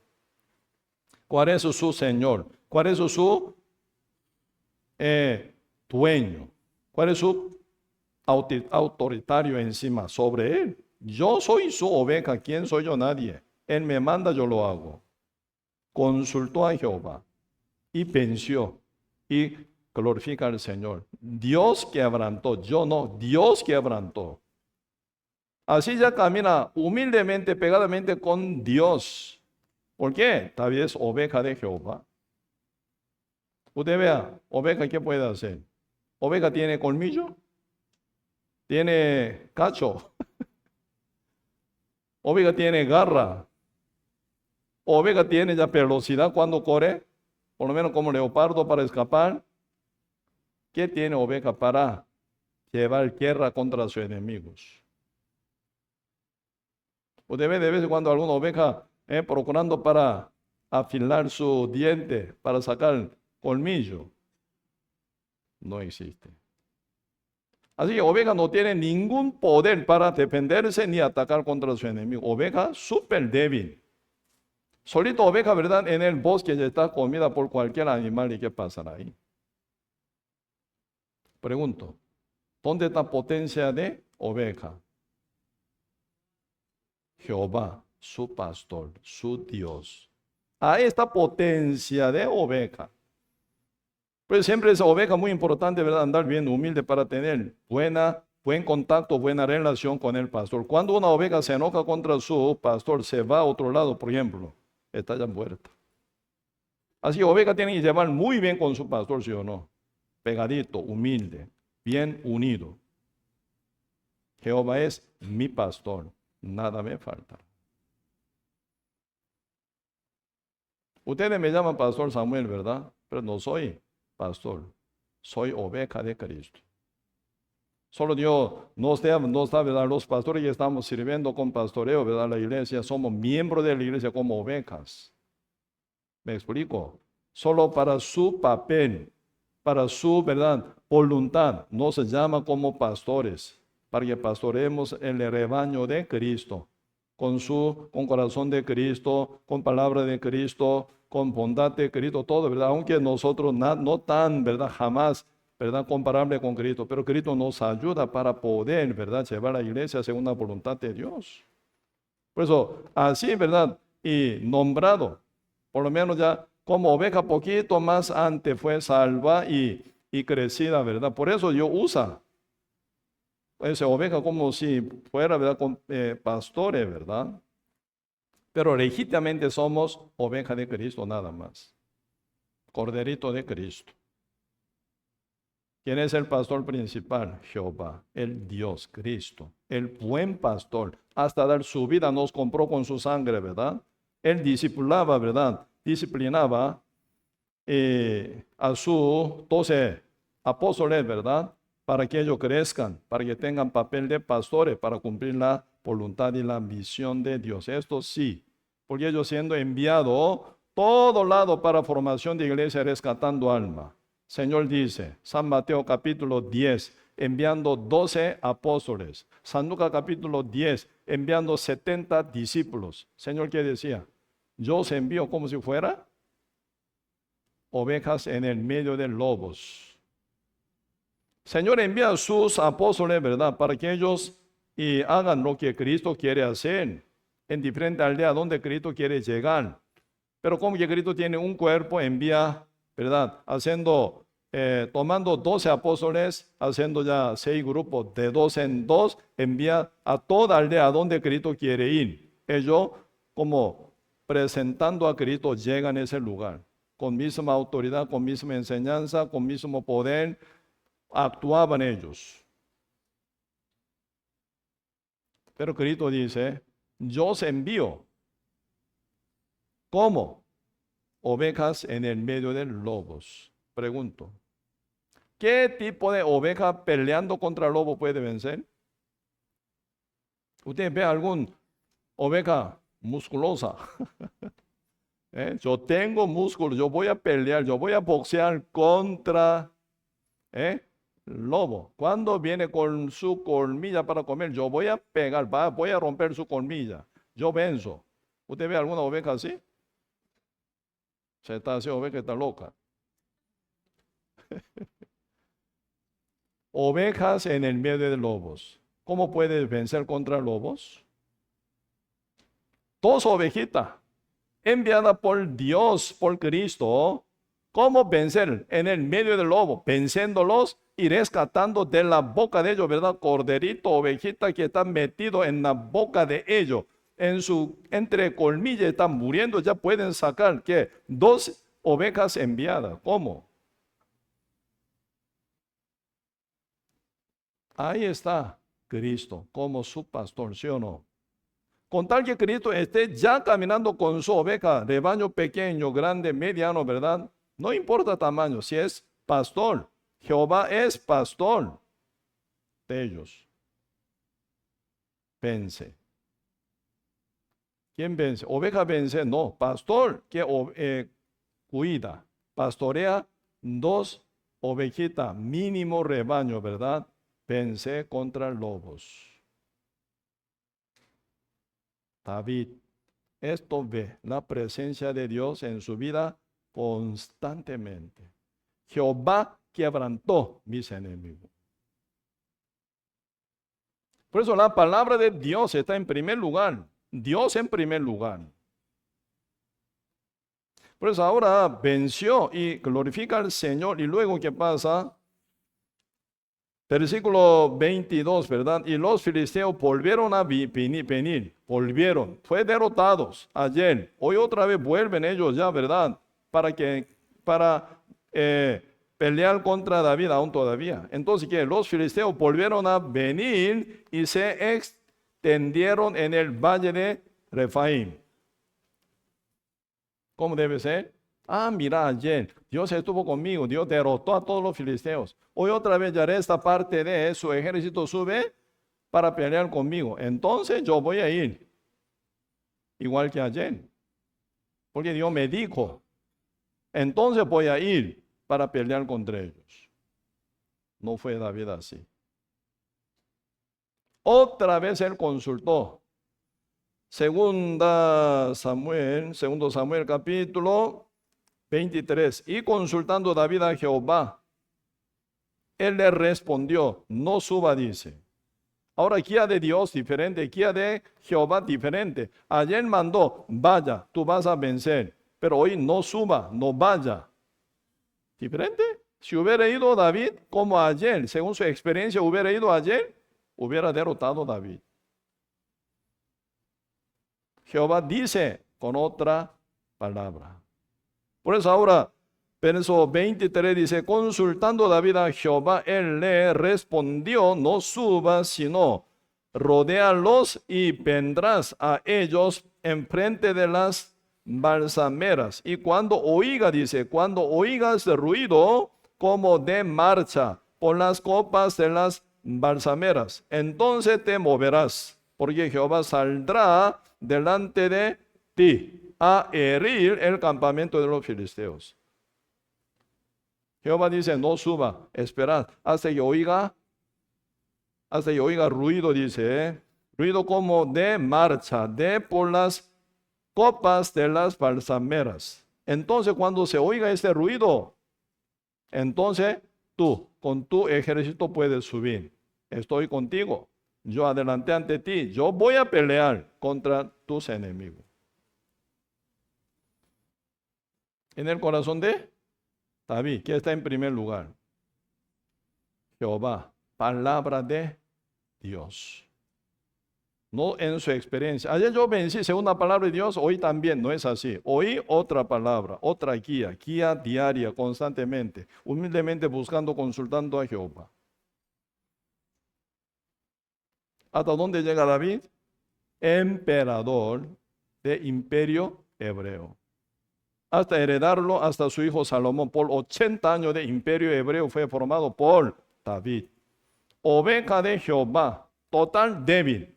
cuál es su Señor, cuál es su dueño, cuál es su autoritario encima sobre él. Yo soy su oveja, ¿quién soy yo? Nadie. Él me manda, yo lo hago. Consultó a Jehová y venció y glorifica al Señor. Dios quebrantó, yo no, Dios quebrantó. Así ya camina humildemente, pegadamente con Dios. ¿Por qué? David es oveja de Jehová. Usted vea, oveja, ¿qué puede hacer? Oveja tiene colmillo, tiene cacho, oveja tiene garra, oveja tiene ya velocidad cuando corre, por lo menos como leopardo para escapar. ¿Qué tiene oveja para llevar guerra contra sus enemigos? Usted ve de vez en cuando alguna oveja procurando para afilar su diente, para sacar colmillo. No existe. Así que oveja no tiene ningún poder para defenderse ni atacar contra su enemigo. Oveja súper débil. Solito oveja, ¿verdad? En el bosque ya está comida por cualquier animal. ¿Y qué pasará ahí? Pregunto, ¿dónde está potencia de oveja? Jehová, su pastor, su Dios. a esta potencia de oveja. Pues siempre esa oveja muy importante, ¿verdad? Andar bien humilde para tener buen contacto, buena relación con el pastor. Cuando una oveja se enoja contra su pastor, se va a otro lado, por ejemplo, está ya muerta. Así, oveja tiene que llevar muy bien con su pastor, ¿sí o no? Pegadito, humilde, bien unido. Jehová es mi pastor, nada me falta. Ustedes me llaman pastor Samuel, ¿verdad? Pero no soy pastor, soy oveja de Cristo. Solo Dios no está, ¿verdad? Los pastores que estamos sirviendo con pastoreo, ¿verdad? La iglesia, somos miembros de la iglesia como ovejas. ¿Me explico? Solo para su papel, para su, ¿verdad? Voluntad, no se llama como pastores, para que pastoreemos el rebaño de Cristo, con corazón de Cristo, con palabra de Cristo, con bondad de Cristo, todo, ¿verdad? Aunque nosotros no tan, ¿verdad? Jamás, ¿verdad? Comparable con Cristo, pero Cristo nos ayuda para poder, ¿verdad? Llevar a la iglesia según la voluntad de Dios. Por eso, así, ¿verdad? Y nombrado, por lo menos ya como oveja poquito más antes fue salva y crecida, ¿verdad? Por eso Dios usa esa oveja como si fuera, ¿verdad? Pastores, ¿verdad? Pero legítimamente somos oveja de Cristo nada más. Corderito de Cristo. ¿Quién es el pastor principal? Jehová, el Dios, Cristo, el buen pastor. Hasta dar su vida nos compró con su sangre, ¿verdad? Él discipulaba, ¿verdad? Disciplinaba a sus 12 apóstoles, ¿verdad? Para que ellos crezcan, para que tengan papel de pastores, para cumplir la voluntad y la misión de Dios. Esto sí, porque ellos siendo enviados todo lado para formación de iglesia, rescatando alma. Señor dice, San Mateo capítulo 10, enviando 12 apóstoles. San Lucas capítulo 10, enviando 70 discípulos. Señor, ¿qué decía? Yo os envío como si fuera ovejas en el medio de lobos. Señor envía a sus apóstoles, ¿verdad? Para que ellos hagan lo que Cristo quiere hacer en diferentes aldeas donde Cristo quiere llegar. Pero como que Cristo tiene un cuerpo, envía, ¿verdad? Tomando 12 apóstoles, haciendo ya 6 grupos de 2 en 2, envía a toda aldea donde Cristo quiere ir. Ellos, como presentando a Cristo, llegan a ese lugar con misma autoridad, con misma enseñanza, con mismo poder, actuaban ellos. Pero Cristo dice, yo os envío. ¿Cómo? Ovejas en el medio de lobos. Pregunto, ¿qué tipo de oveja peleando contra el lobo puede vencer? ¿Usted ve alguna oveja musculosa? Yo tengo músculo, yo voy a pelear, yo voy a boxear contra lobo. Cuando viene con su colmilla para comer, yo voy a pegar, voy a romper su colmilla. Yo venzo. ¿Usted ve alguna oveja así? Se está haciendo oveja, está loca. Ovejas en el medio de lobos. ¿Cómo puede vencer contra lobos? Dos ovejitas enviadas por Dios, por Cristo. ¿Cómo vencer en el medio del lobo? Venciéndolos y rescatando de la boca de ellos, ¿verdad? Corderito, ovejita que está metido en la boca de ellos. Entre colmillas están muriendo, ya pueden sacar, ¿qué? 2 ovejas enviadas. ¿Cómo? Ahí está Cristo como su pastor, ¿sí o no? Con tal que Cristo esté ya caminando con su oveja, rebaño pequeño, grande, mediano, ¿verdad? No importa tamaño, si es pastor. Jehová es pastor de ellos. Vence. ¿Quién vence? ¿Oveja vence? No, pastor que cuida, pastorea 2 ovejitas, mínimo rebaño, ¿verdad? Vence contra lobos. David, esto ve la presencia de Dios en su vida constantemente. Jehová quebrantó mis enemigos. Por eso la palabra de Dios está en primer lugar. Dios en primer lugar. Por eso ahora venció y glorifica al Señor. Y luego, ¿qué pasa? Versículo 22, ¿verdad? Y los filisteos volvieron a venir, volvieron, fue derrotados ayer. Hoy otra vez vuelven ellos ya, ¿verdad? Para pelear contra David aún todavía. Entonces, ¿qué? Los filisteos volvieron a venir y se extendieron en el valle de Refaim. ¿Cómo debe ser? Mira, ayer Dios estuvo conmigo, Dios derrotó a todos los filisteos. Hoy otra vez ya esta parte de su ejército sube para pelear conmigo. Entonces yo voy a ir, igual que ayer. Porque Dios me dijo, entonces voy a ir para pelear contra ellos. No fue David así. Otra vez él consultó. Segundo Samuel capítulo 23. Y consultando David a Jehová, él le respondió, no suba, dice. Ahora, guía de Dios diferente, guía de Jehová diferente. Ayer mandó, vaya, tú vas a vencer. Pero hoy no suba, no vaya. ¿Diferente? Si hubiera ido David como ayer, según su experiencia, hubiera ido ayer, hubiera derrotado a David. Jehová dice con otra palabra. Por eso ahora, verso 23 dice, consultando David a Jehová, él le respondió, no subas, sino rodéalos y vendrás a ellos enfrente de las balsameras. Y cuando dice, cuando oigas el ruido como de marcha por las copas de las balsameras, entonces te moverás, porque Jehová saldrá delante de ti a herir el campamento de los filisteos. Jehová dice, no suba, esperad hasta que oiga ruido, dice, ruido como de marcha, de por las copas de las balsameras. Entonces, cuando se oiga este ruido, entonces tú con tu ejército puedes subir. Estoy contigo. Yo adelanté ante ti. Yo voy a pelear contra tus enemigos. En el corazón de David, que está en primer lugar. Jehová, palabra de Dios. No en su experiencia. Ayer yo vencí según la palabra de Dios, hoy también no es así. Hoy otra palabra, otra guía diaria, constantemente, humildemente buscando, consultando a Jehová. ¿Hasta dónde llega David? Emperador de imperio hebreo. Hasta heredarlo hasta su hijo Salomón. Por 80 años de imperio hebreo fue formado por David. Oveja de Jehová, total débil,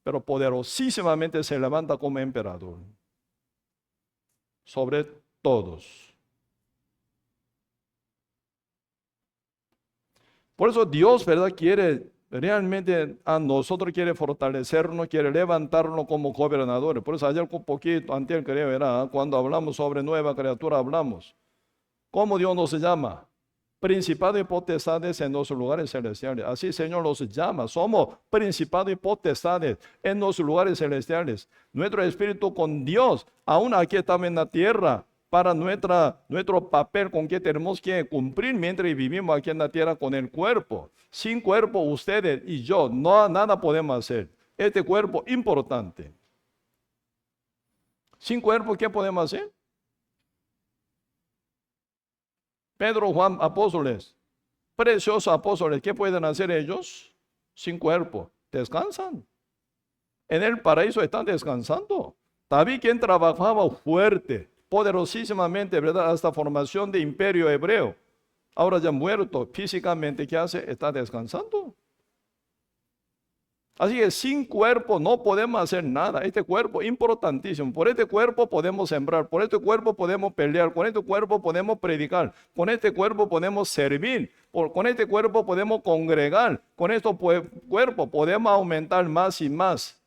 pero poderosísimamente se levanta como emperador. Sobre todos. Por eso Dios, ¿verdad? Realmente a nosotros quiere fortalecernos, quiere levantarnos como gobernadores. Por eso ayer un poquito, antes creo era, cuando hablamos sobre nueva criatura, hablamos. ¿Cómo Dios nos llama? Principado y potestades en los lugares celestiales. Así el Señor los llama. Somos principado y potestades en los lugares celestiales. Nuestro espíritu con Dios, aún aquí estamos en la tierra, para nuestro papel con que tenemos que cumplir mientras vivimos aquí en la tierra con el cuerpo. Sin cuerpo, ustedes y yo, nada podemos hacer. Este cuerpo importante. Sin cuerpo, ¿qué podemos hacer? Pedro, Juan, apóstoles, preciosos apóstoles, ¿qué pueden hacer ellos? Sin cuerpo, descansan. En el paraíso están descansando. David, quien trabajaba fuerte, poderosísimamente, ¿verdad? Hasta formación de imperio hebreo. Ahora ya muerto físicamente, ¿qué hace? Está descansando. Así que sin cuerpo no podemos hacer nada. Este cuerpo es importantísimo. Por este cuerpo podemos sembrar, por este cuerpo podemos pelear, con este cuerpo podemos predicar, con este cuerpo podemos servir, con este cuerpo podemos congregar, con este cuerpo podemos aumentar más y más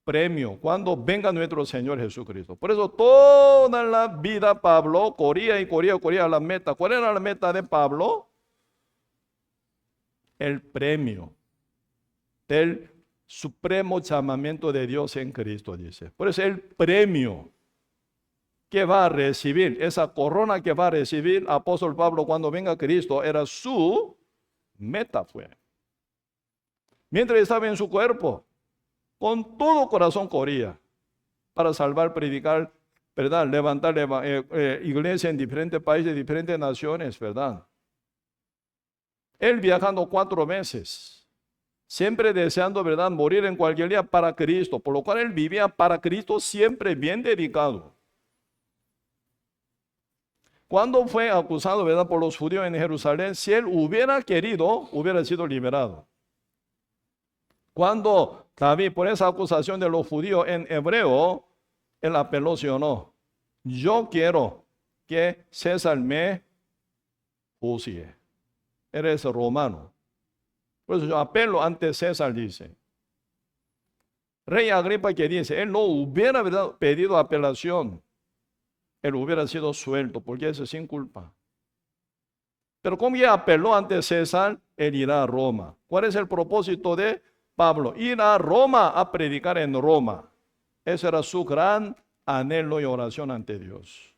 premio cuando venga nuestro Señor Jesucristo. Por eso toda la vida Pablo corría a la meta. ¿Cuál era la meta de Pablo? El premio del supremo llamamiento de Dios en Cristo, dice. Por eso el premio que va a recibir, esa corona que va a recibir el apóstol Pablo cuando venga Cristo, era su meta, fue. Mientras estaba en su cuerpo, con todo corazón corría para salvar, predicar, ¿verdad? Levantar iglesia en diferentes países, diferentes naciones, ¿verdad? Él viajando 4 meses, siempre deseando, ¿verdad?, morir en cualquier día para Cristo, por lo cual él vivía para Cristo siempre bien dedicado. Cuando fue acusado, ¿verdad?, por los judíos en Jerusalén, si él hubiera querido, hubiera sido liberado. Cuando David, por esa acusación de los judíos en hebreo, él apeló, sí o no: yo quiero que César me juzgue. Eres romano. Por eso yo apelo ante César, dice. Rey Agripa, que dice, él no hubiera, ¿verdad?, pedido apelación, él hubiera sido suelto, porque eso es sin culpa. Pero como ya apeló ante César, él irá a Roma. ¿Cuál es el propósito de Pablo? Ir a Roma a predicar en Roma. Ese era su gran anhelo y oración ante Dios.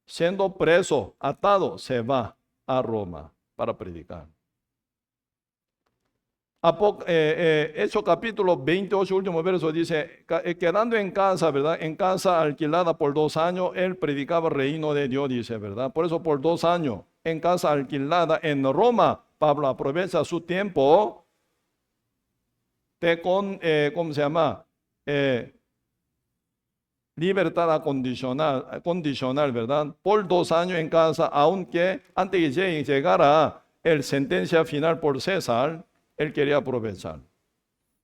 Siendo preso, atado, se va a Roma para predicar. Hechos capítulo 28, último verso, dice, quedando en casa, ¿verdad?, en casa alquilada por 2 años, él predicaba el reino de Dios, dice, ¿verdad? Por eso por 2 años, en casa alquilada en Roma, Pablo aprovecha su tiempo de ¿cómo se llama? Libertad condicional, ¿verdad? Por 2 años en casa, aunque antes de llegar a la sentencia final por César, él quería aprovechar.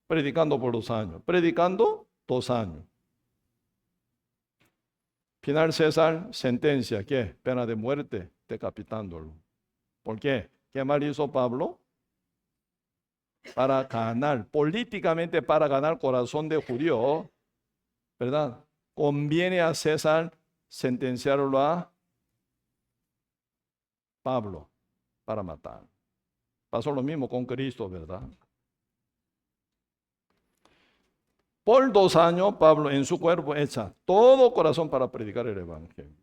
Predicando por 2 años. Predicando 2 años. Final César, sentencia, ¿qué? Pena de muerte, decapitándolo. ¿Por qué? ¿Qué mal hizo Pablo? Para ganar, políticamente para ganar corazón de judío, ¿verdad? Conviene a César sentenciarlo a Pablo para matar. Pasó lo mismo con Cristo, ¿verdad? Por 2 años, Pablo en su cuerpo echa todo corazón para predicar el evangelio.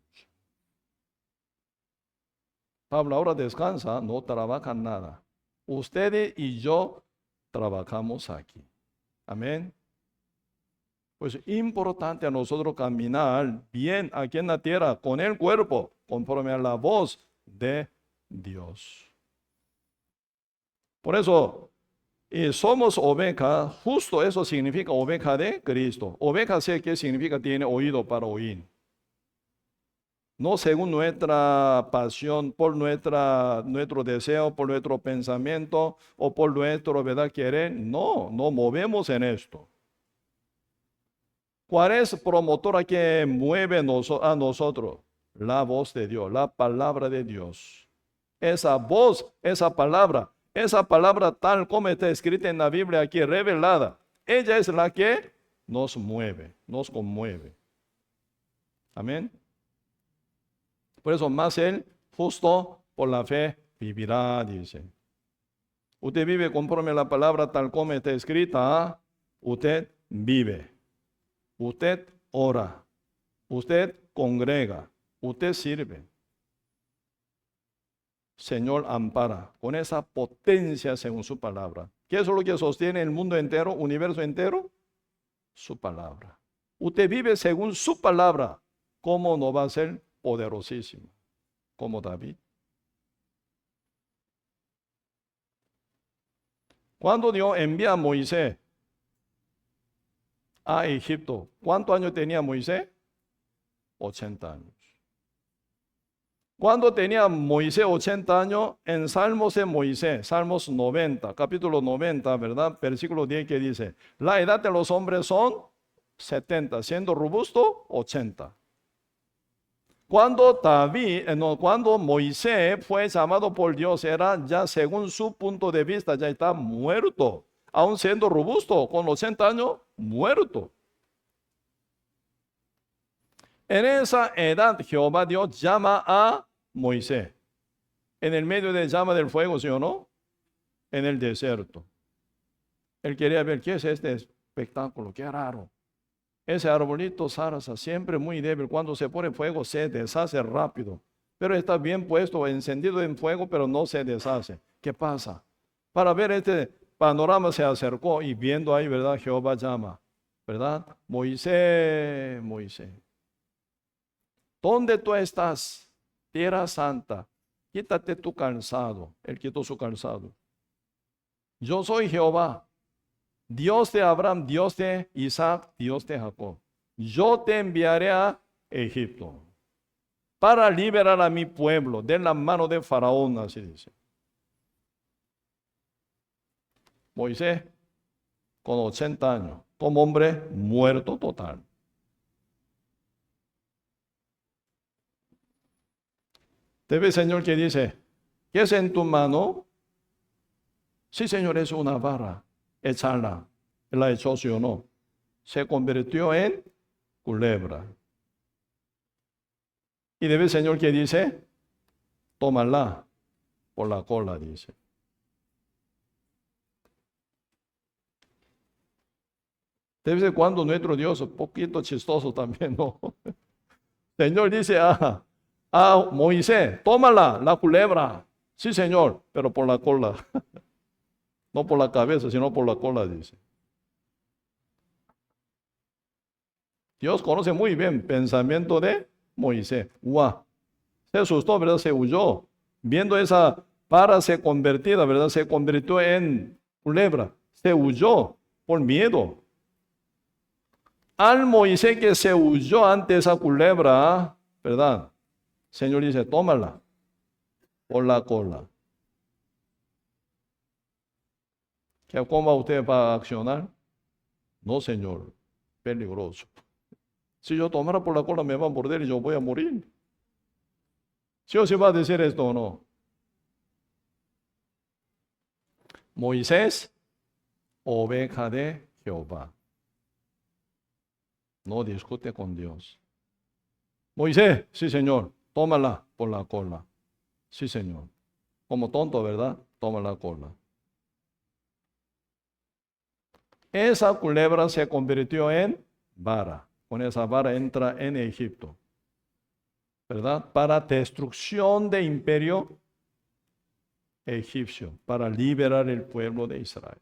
Pablo ahora descansa, no trabaja nada. Ustedes y yo trabajamos aquí. Amén. Pues es importante a nosotros caminar bien aquí en la tierra con el cuerpo, conforme a la voz de Dios. Por eso, somos oveja, justo eso significa oveja de Cristo. Oveja, sé que significa tiene oído para oír. No según nuestra pasión, por nuestro deseo, por nuestro pensamiento o por nuestro, ¿verdad?, querer. No movemos en esto. ¿Cuál es promotora que mueve a nosotros? La voz de Dios, la palabra de Dios. Esa voz, esa palabra tal como está escrita en la Biblia aquí revelada, ella es la que nos mueve, nos conmueve. Amén. Por eso más él, justo por la fe, vivirá, dice. Usted vive conforme a la palabra tal como está escrita, usted vive. Usted ora, usted congrega, usted sirve. Señor ampara con esa potencia según su palabra. ¿Qué es lo que sostiene el mundo entero, universo entero? Su palabra. Usted vive según su palabra. ¿Cómo no va a ser poderosísimo? Como David. Cuando Dios envía a Moisés a Egipto, ¿cuántos años tenía Moisés? 80 años. Cuando tenía Moisés 80 años, en Salmos de Moisés, Salmos 90, capítulo 90, ¿verdad? Versículo 10 que dice, la edad de los hombres son 70, siendo robusto, 80. Cuando Moisés fue llamado por Dios, era ya según su punto de vista, ya está muerto. Aún siendo robusto, con 80 años, muerto. En esa edad, Jehová Dios llama a Moisés. En el medio de llama del fuego, ¿sí o no? En el desierto. Él quería ver qué es este espectáculo, qué raro. Ese arbolito zarza, siempre muy débil. Cuando se pone fuego se deshace rápido. Pero está bien puesto, encendido en fuego, pero no se deshace. ¿Qué pasa? Para ver este panorama se acercó y viendo ahí, ¿verdad? Jehová llama, ¿verdad? Moisés, Moisés, ¿dónde tú estás? Tierra santa, quítate tu calzado. Él quitó su calzado. Yo soy Jehová, Dios de Abraham, Dios de Isaac, Dios de Jacob. Yo te enviaré a Egipto para liberar a mi pueblo de la mano de Faraón, así dice. Moisés, con 80 años, como hombre muerto total. Debe, Señor, que dice, ¿qué es en tu mano? Sí, Señor, es una vara. Echarla. Él la echó, sí o no. Se convirtió en culebra. Y debe, Señor, que dice, tómala por la cola, dice. De vez en cuando nuestro Dios, un poquito chistoso también, ¿no? Señor dice a Moisés, tómala, la culebra. Sí, Señor, pero por la cola. No por la cabeza, sino por la cola, dice. Dios conoce muy bien el pensamiento de Moisés. ¡Guau! Se asustó, ¿verdad? Se huyó. Viendo esa vara se convertida, ¿verdad? Se convirtió en culebra. Se huyó por miedo. Al Moisés que se huyó ante esa culebra, ¿verdad? Señor dice, tómala por la cola. ¿Cómo usted va a accionar? No, Señor, peligroso. Si yo tomara por la cola me va a morder y yo voy a morir. ¿Sí o sí va a decir esto o no? Moisés, oveja de Jehová. No discute con Dios. Moisés, sí, Señor, tómala por la cola. Sí, Señor. Como tonto, ¿verdad? Toma la cola. Esa culebra se convirtió en vara. Con esa vara entra en Egipto, ¿verdad? Para destrucción del imperio egipcio, para liberar el pueblo de Israel.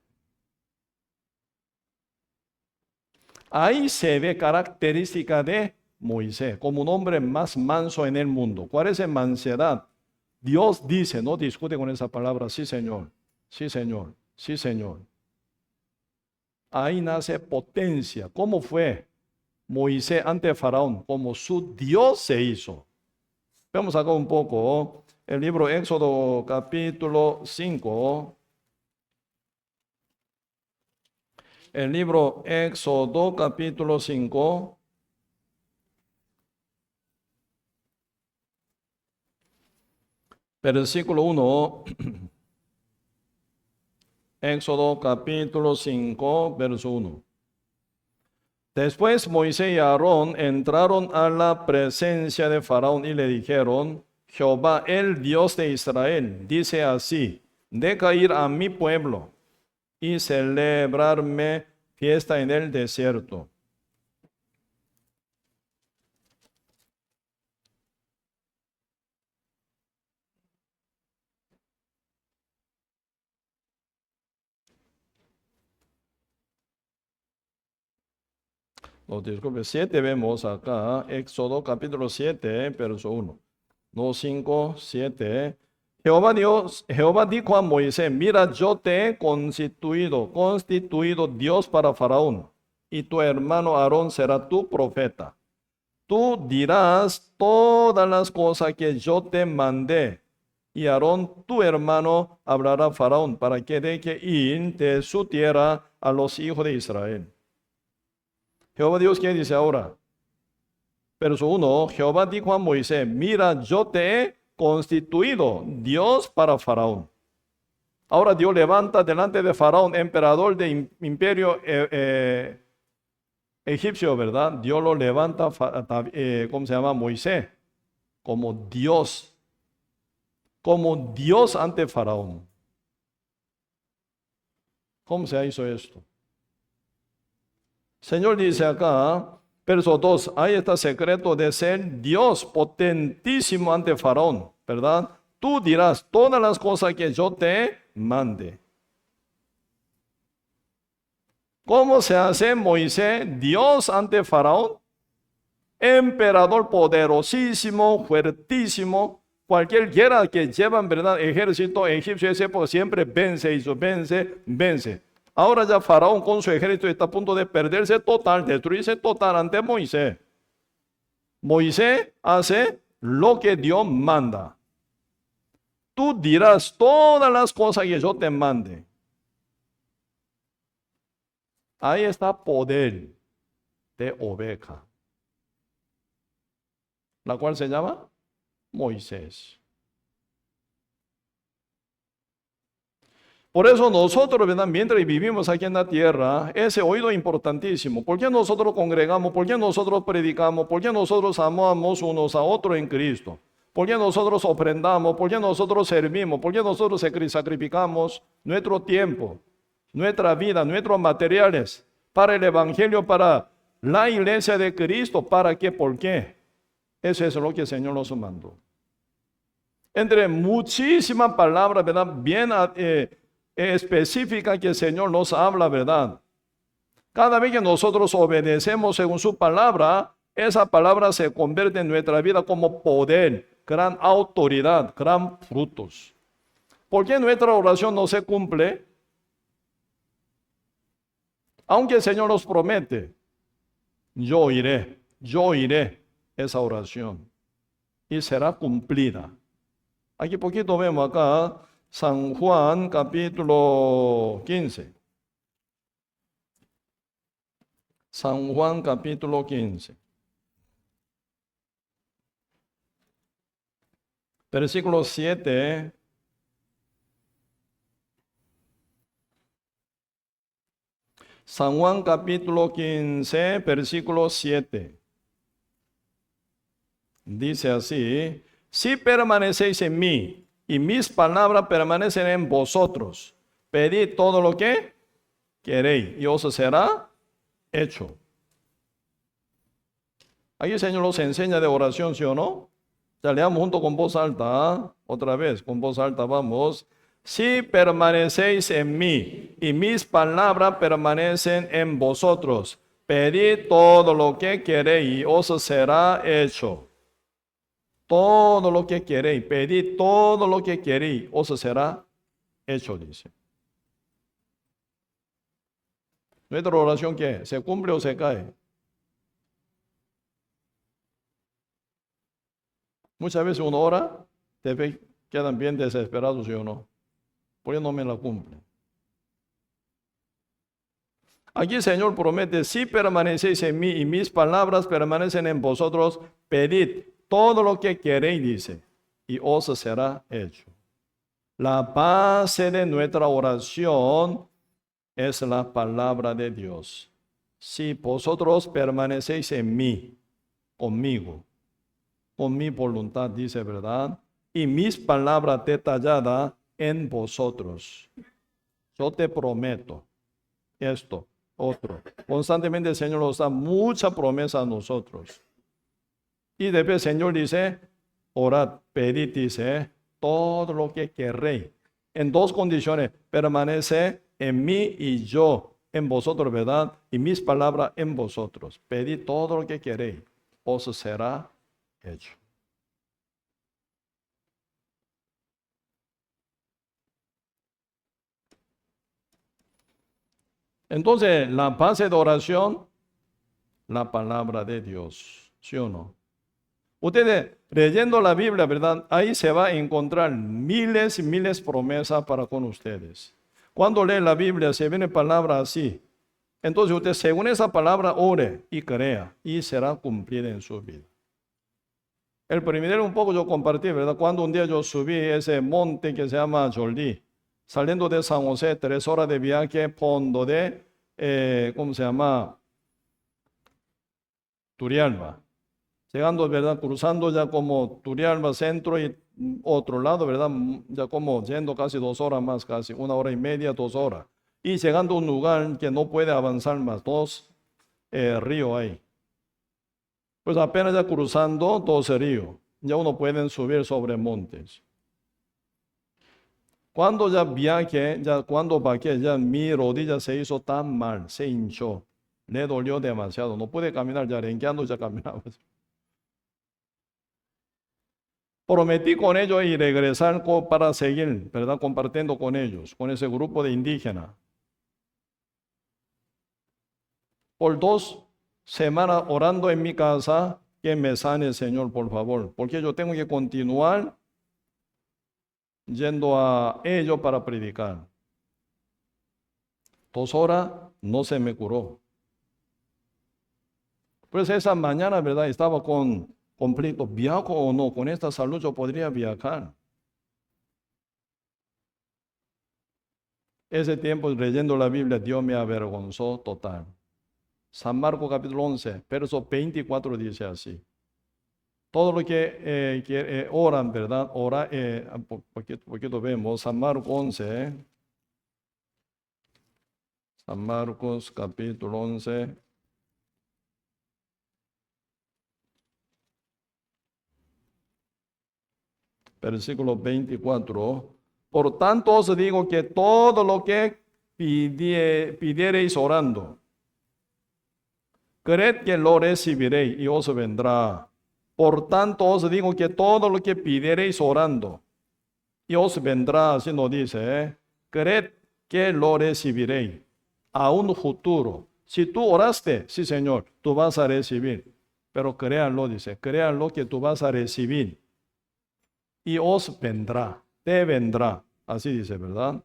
Ahí se ve característica de Moisés, como un hombre más manso en el mundo. ¿Cuál es la mansedad? Dios dice, no discute con esa palabra, sí, Señor, sí, Señor, sí, Señor. Ahí nace potencia. ¿Cómo fue Moisés ante Faraón? Como su Dios se hizo. Vamos acá un poco. El libro Éxodo capítulo 5. El libro Éxodo capítulo 5. Versículo 1. Éxodo capítulo 5, verso 1. Después Moisés y Aarón entraron a la presencia de Faraón y le dijeron, Jehová, el Dios de Israel, dice así, deja ir a mi pueblo y celebrarme fiesta en el desierto. No, disculpe, 7 vemos acá, Éxodo capítulo 7, verso 1. No 5, 7. Jehová dijo a Moisés, mira, yo te he constituido Dios para Faraón, y tu hermano Aarón será tu profeta. Tú dirás todas las cosas que yo te mandé, y Aarón, tu hermano, hablará a Faraón para que deje ir de su tierra a los hijos de Israel. Jehová Dios, ¿qué dice ahora? Verso 1, Jehová dijo a Moisés, mira, yo te he constituido Dios para Faraón. Ahora Dios levanta delante de Faraón, emperador del imperio egipcio, ¿verdad? Dios lo levanta, ¿cómo se llama? Moisés, como Dios ante Faraón. ¿Cómo se hizo esto? Señor dice acá, Verso 2, ahí está el secreto de ser Dios potentísimo ante Faraón, ¿verdad? Tú dirás todas las cosas que yo te mande. ¿Cómo se hace Moisés, Dios ante Faraón? Emperador poderosísimo, fuertísimo. Cualquier guerra que llevan, ¿verdad? Ejército egipcio ese época siempre vence y vence. Ahora ya Faraón con su ejército está a punto de perderse total, destruirse total ante Moisés. Moisés hace lo que Dios manda. Tú dirás todas las cosas que yo te mande. Ahí está poder de oveja, la cual se llama Moisés. Por eso nosotros, ¿verdad? Mientras vivimos aquí en la tierra, ese oído es importantísimo. ¿Por qué nosotros congregamos? ¿Por qué nosotros predicamos? ¿Por qué nosotros amamos unos a otros en Cristo? ¿Por qué nosotros ofrendamos? ¿Por qué nosotros servimos? ¿Por qué nosotros sacrificamos nuestro tiempo, nuestra vida, nuestros materiales para el Evangelio, para la iglesia de Cristo? ¿Para qué? ¿Por qué? Eso es lo que el Señor nos mandó. Entre muchísimas palabras, ¿verdad? Bien específica que el Señor nos habla, ¿verdad? Cada vez que nosotros obedecemos según su palabra, esa palabra se convierte en nuestra vida como poder, gran autoridad, gran frutos. ¿Por qué nuestra oración no se cumple? Aunque el Señor nos promete, yo oiré esa oración y será cumplida. Aquí poquito vemos acá, San Juan capítulo 15. San Juan capítulo 15. Versículo 7. San Juan capítulo 15, versículo 7. Dice así: si permanecéis en mí y mis palabras permanecen en vosotros, pedid todo lo que queréis y os será hecho. Aquí el Señor nos enseña de oración, ¿sí o no? Ya leamos junto con voz alta, otra vez, con voz alta vamos. Si permanecéis en mí y mis palabras permanecen en vosotros, pedid todo lo que queréis y os será hecho. Todo lo que queréis, pedid todo lo que queréis, os será hecho, dice. ¿Nuestra oración qué? ¿Se cumple o se cae? Muchas veces uno ora, quedan bien desesperados, ¿sí o no? Porque no me la cumple. Aquí el Señor promete: si permanecéis en mí y mis palabras permanecen en vosotros, pedid todo lo que queréis, dice, y os será hecho. La base de nuestra oración es la palabra de Dios. Si vosotros permanecéis en mí, conmigo, con mi voluntad, dice, ¿verdad? Y mis palabras detalladas en vosotros. Yo te prometo esto, otro. Constantemente el Señor nos da mucha promesa a nosotros. Y después el Señor dice: orad, pedid, dice, todo lo que queréis. En dos condiciones: permanece en mí y yo en vosotros, ¿verdad? Y mis palabras en vosotros. Pedid todo lo que queréis, os será hecho. Entonces, la base de oración, la palabra de Dios, ¿sí o no? Ustedes leyendo la Biblia, ¿verdad? Ahí se va a encontrar miles y miles de promesas para con ustedes. Cuando leen la Biblia, se viene palabra así. Entonces usted, según esa palabra, ore y crea y será cumplida en su vida. El primero un poco yo compartí, ¿verdad? Cuando un día yo subí ese monte que se llama Jolí, saliendo de San José, 3 horas de viaje, fondo de, ¿cómo se llama? Turrialba. Llegando, ¿verdad? Cruzando ya como Turrialba centro y otro lado, ¿verdad? Ya como yendo casi 2 horas más, casi 1 hora y media, 2 horas. Y llegando a un lugar que no puede avanzar más, 2 ríos ahí. Pues apenas ya cruzando 12 ríos, ya uno puede subir sobre montes. Cuando ya viajé, ya cuando bajé, ya mi rodilla se hizo tan mal, se hinchó, le dolió demasiado, no pude caminar, ya renqueando ya caminaba. Prometí con ellos y regresar para seguir, ¿verdad? Compartiendo con ellos, con ese grupo de indígenas. Por 2 semanas orando en mi casa, que me sane, Señor, por favor, porque yo tengo que continuar yendo a ellos para predicar. 2 horas no se me curó. Pues esa mañana, ¿verdad? Estaba con conflicto, ¿viajo o no? Con esta salud yo podría viajar. Ese tiempo leyendo la Biblia, Dios me avergonzó total. San Marcos capítulo 11, verso 24 dice así. Todo lo que oran, ¿verdad? Ora, poquito vemos, San Marcos 11, San Marcos capítulo 11. Versículo 24. Por tanto os digo que todo lo que pidiereis orando, creed que lo recibiréis y os vendrá. Por tanto os digo que todo lo que pidiereis orando, y os vendrá, así nos dice, creed que lo recibiréis a un futuro. Si tú oraste, sí Señor, tú vas a recibir. Pero créanlo, dice, créanlo que tú vas a recibir. Y os vendrá, te vendrá. Así dice, ¿verdad?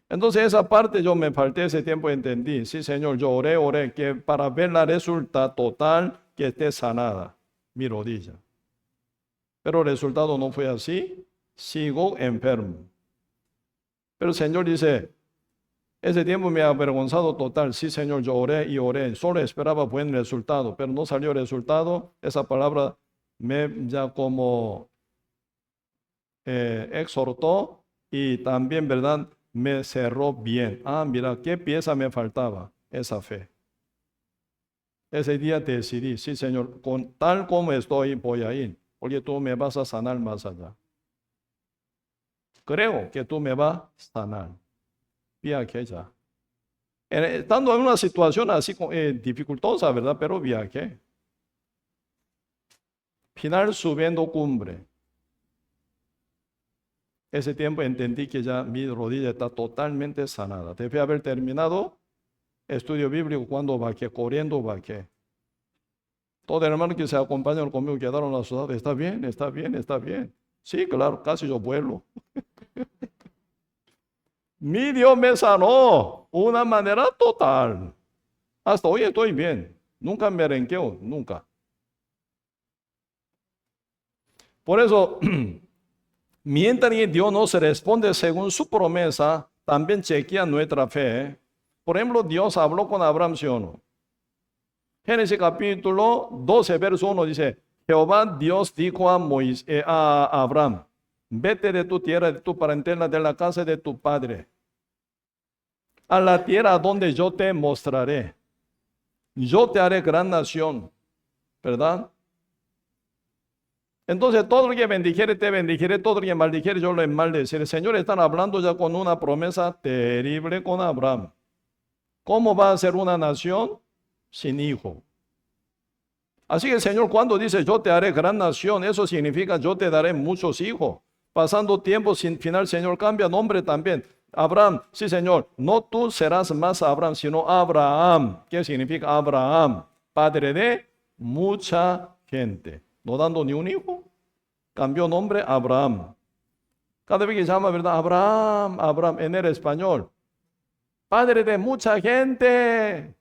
Entonces esa parte yo me falté ese tiempo y entendí. Sí, Señor, yo oré, que para ver la resulta total que esté sanada mi rodilla. Pero el resultado no fue así. Sigo enfermo. Pero el Señor dice, ese tiempo me ha avergonzado total. Sí, Señor, yo oré y oré. Solo esperaba buen resultado, pero no salió el resultado. Esa palabra me ya como exhortó y también, ¿verdad? Me cerró bien. Ah, mira, ¿qué pieza me faltaba? Esa fe. Ese día decidí, sí, Señor, con tal como estoy voy a ir, porque tú me vas a sanar más allá. Creo que tú me vas a sanar. Viajé ya. Estando en una situación así dificultosa, ¿verdad? Pero viajé. Final subiendo cumbre. Ese tiempo entendí que ya mi rodilla está totalmente sanada. Debe haber terminado estudio bíblico cuando bajé, corriendo bajé. Todo hermano que se acompañaron conmigo quedaron asustados. Está bien, está bien, está bien. Sí, claro, casi yo vuelo. Mi Dios me sanó de una manera total. Hasta hoy estoy bien. Nunca me renqueo, nunca. Por eso, mientras que Dios nos responde según su promesa, también chequea nuestra fe. Por ejemplo, Dios habló con Abraham, ¿sí o no? Génesis capítulo 12, verso 1 dice, Jehová Dios dijo a Abraham, vete de tu tierra, de tu parentela, de la casa de tu padre, a la tierra donde yo te mostraré. Yo te haré gran nación, ¿verdad? Entonces, todo lo que bendijere, te bendijere, todo lo que maldijere, yo lo maldeciré. El Señor está hablando ya con una promesa terrible con Abraham. ¿Cómo va a ser una nación sin hijo? Así que el Señor cuando dice yo te haré gran nación, eso significa yo te daré muchos hijos. Pasando tiempo sin final, Señor cambia nombre también. Abraham, sí Señor, no tú serás más Abraham, sino Abraham. ¿Qué significa Abraham? Padre de mucha gente. No dando ni un hijo, cambió nombre Abraham. Cada vez que llama, ¿verdad? Abraham, Abraham, en el español. Padre de mucha gente,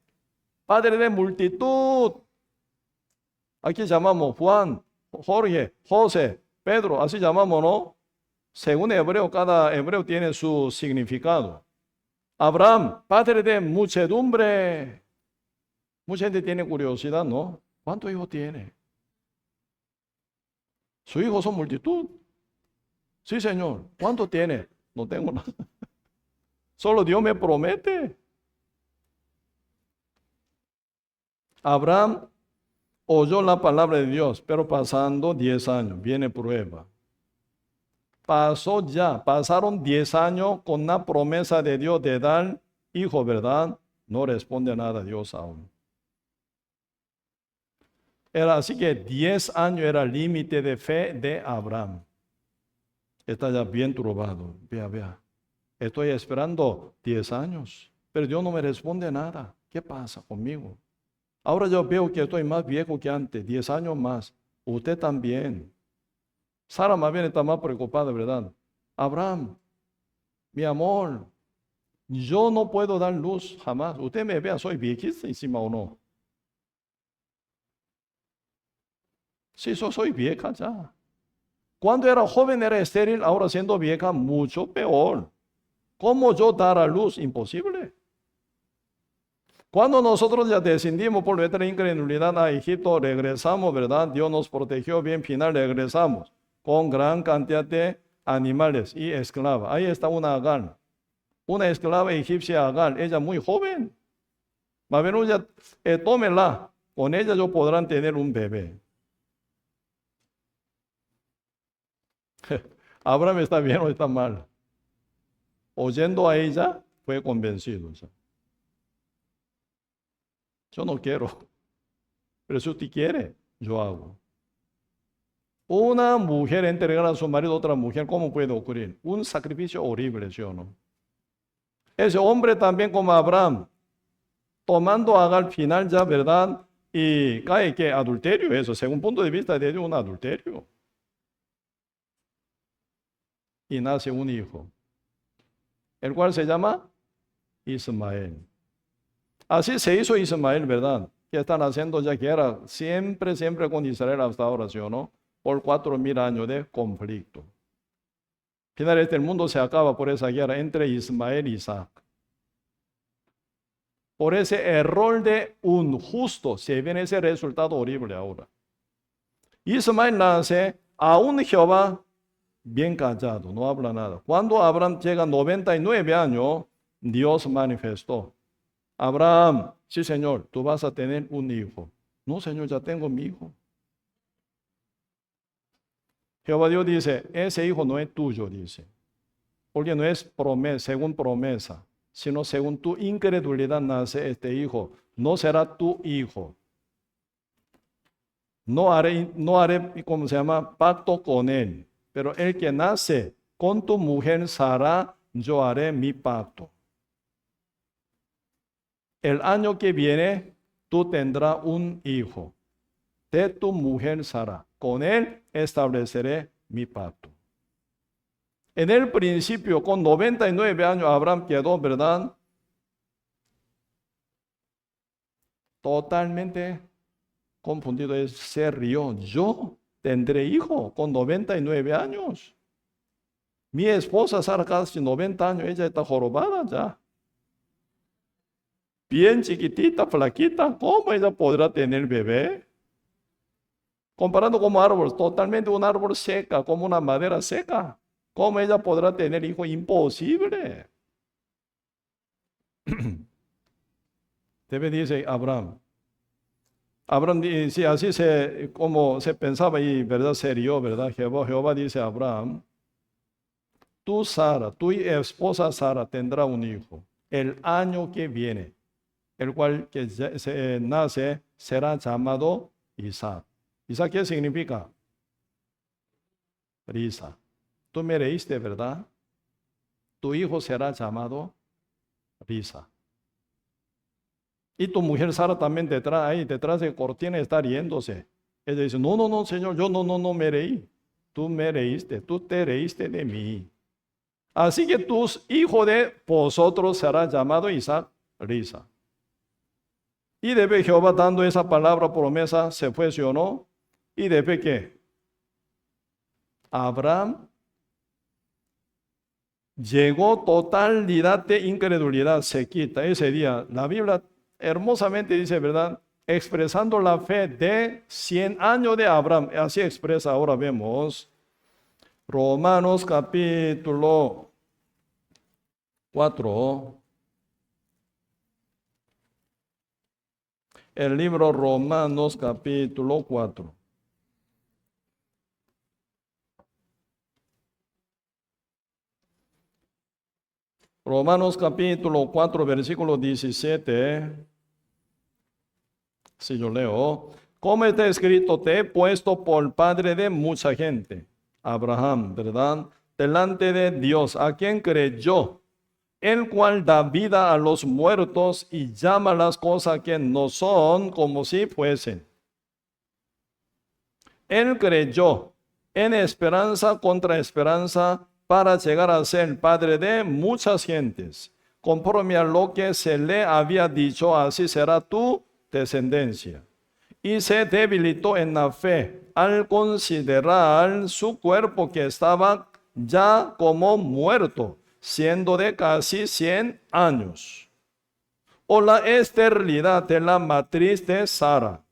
padre de multitud. Aquí llamamos Juan, Jorge, José, Pedro, así llamamos, ¿no? Según hebreo, cada hebreo tiene su significado. Abraham, padre de muchedumbre. Mucha gente tiene curiosidad, ¿no? ¿Cuántos hijos tiene? Sus hijos son multitud. Sí, Señor. ¿Cuántos tiene? No tengo nada. Solo Dios me promete. Abraham oyó la palabra de Dios, pero pasando 10 años, viene prueba. Pasaron 10 años con la promesa de Dios de dar hijo, ¿verdad? No responde nada a Dios aún. Era así que 10 años era el límite de fe de Abraham. Está ya bien turbado. Vea. Estoy esperando 10 años, pero Dios no me responde nada. ¿Qué pasa conmigo? Ahora yo veo que estoy más viejo que antes, 10 años más. Usted también. Sara más bien está más preocupada, ¿verdad? Abraham, mi amor, yo no puedo dar luz jamás. Usted me vea, soy viejísima o no. Sí, soy vieja ya. Cuando era joven era estéril, ahora siendo vieja, mucho peor. ¿Cómo yo dar a luz? Imposible. Cuando nosotros ya descendimos por nuestra incredulidad a Egipto, regresamos, ¿verdad? Dios nos protegió bien, final regresamos con gran cantidad de animales y esclavas. Ahí está una Agar, una esclava egipcia Agar, ella muy joven. Más bien, tómela, con ella yo podrán tener un bebé. Abraham está bien o está mal. Oyendo a ella, fue convencido. Yo no quiero, pero si usted quiere, yo hago. Una mujer entregar a su marido a otra mujer, ¿cómo puede ocurrir? Un sacrificio horrible, ¿sí o no? Ese hombre también como Abraham, tomando a Agar al final ya, ¿verdad? Y cae que adulterio, eso, según el punto de vista de Dios, un adulterio. Y nace un hijo, el cual se llama Ismael. Así se hizo Ismael, ¿verdad? Que están haciendo ya guerra siempre con Israel hasta ahora, ¿sí o no? Por 4000 años de conflicto. Finalmente el mundo se acaba por esa guerra entre Ismael y Isaac. Por ese error de un justo se viene ese resultado horrible ahora. Ismael nace, aún Jehová bien callado, no habla nada. Cuando Abraham llega a 99 años, Dios manifestó. Abraham, sí Señor, tú vas a tener un hijo. No Señor, ya tengo mi hijo. Jehová Dios dice, ese hijo no es tuyo, dice. Porque no es promesa, según promesa, sino según tu incredulidad nace este hijo. No será tu hijo. No haré, ¿cómo se llama? Pacto con él. Pero el que nace con tu mujer Sara, yo haré mi pacto. El año que viene, tú tendrás un hijo de tu mujer Sara. Con él estableceré mi pacto. En el principio, con 99 años, Abraham quedó, ¿verdad? Totalmente confundido. Él se rió. Yo tendré hijo con 99 años. Mi esposa Sara casi 90 años, ella está jorobada ya. Bien chiquitita, flaquita, ¿cómo ella podrá tener bebé? Comparando como árbol, totalmente un árbol seca, como una madera seca. ¿Cómo ella podrá tener hijo? Imposible. Debe dice Abraham. Abraham dice, así como se pensaba y verdad se rió, ¿verdad? Jehová dice a Abraham, tú Sara, tu esposa Sara tendrá un hijo el año que viene, el cual que se nace será llamado Isaac. ¿Isaac qué significa? Risa. Tú me leíste, ¿verdad? Tu hijo será llamado Risa. Y tu mujer Sara también detrás de cortina está riéndose. Ella dice, no, Señor, yo no me reí. Tú me reíste, tú te reíste de mí. Así que tus hijos de vosotros será llamado Isaac, Risa. Y después Jehová dando esa palabra promesa, se fue, ¿sí o no? Y después ¿qué? Abraham llegó totalidad de incredulidad, se quita ese día. La Biblia hermosamente dice, ¿verdad? Expresando la fe de 100 años de Abraham. Así expresa, ahora vemos. Romanos capítulo 4. El libro Romanos capítulo 4. Romanos capítulo 4, versículo 17. Si yo leo, como está escrito, te he puesto por padre de mucha gente. Abraham, ¿verdad? Delante de Dios, a quien creyó, el cual da vida a los muertos y llama las cosas que no son como si fuesen. Él creyó en esperanza contra esperanza para llegar a ser padre de muchas gentes. Conforme a lo que se le había dicho, así será tu descendencia. Y se debilitó en la fe al considerar su cuerpo que estaba ya como muerto, siendo de casi 100 años. O la esterilidad de la matriz de Sara.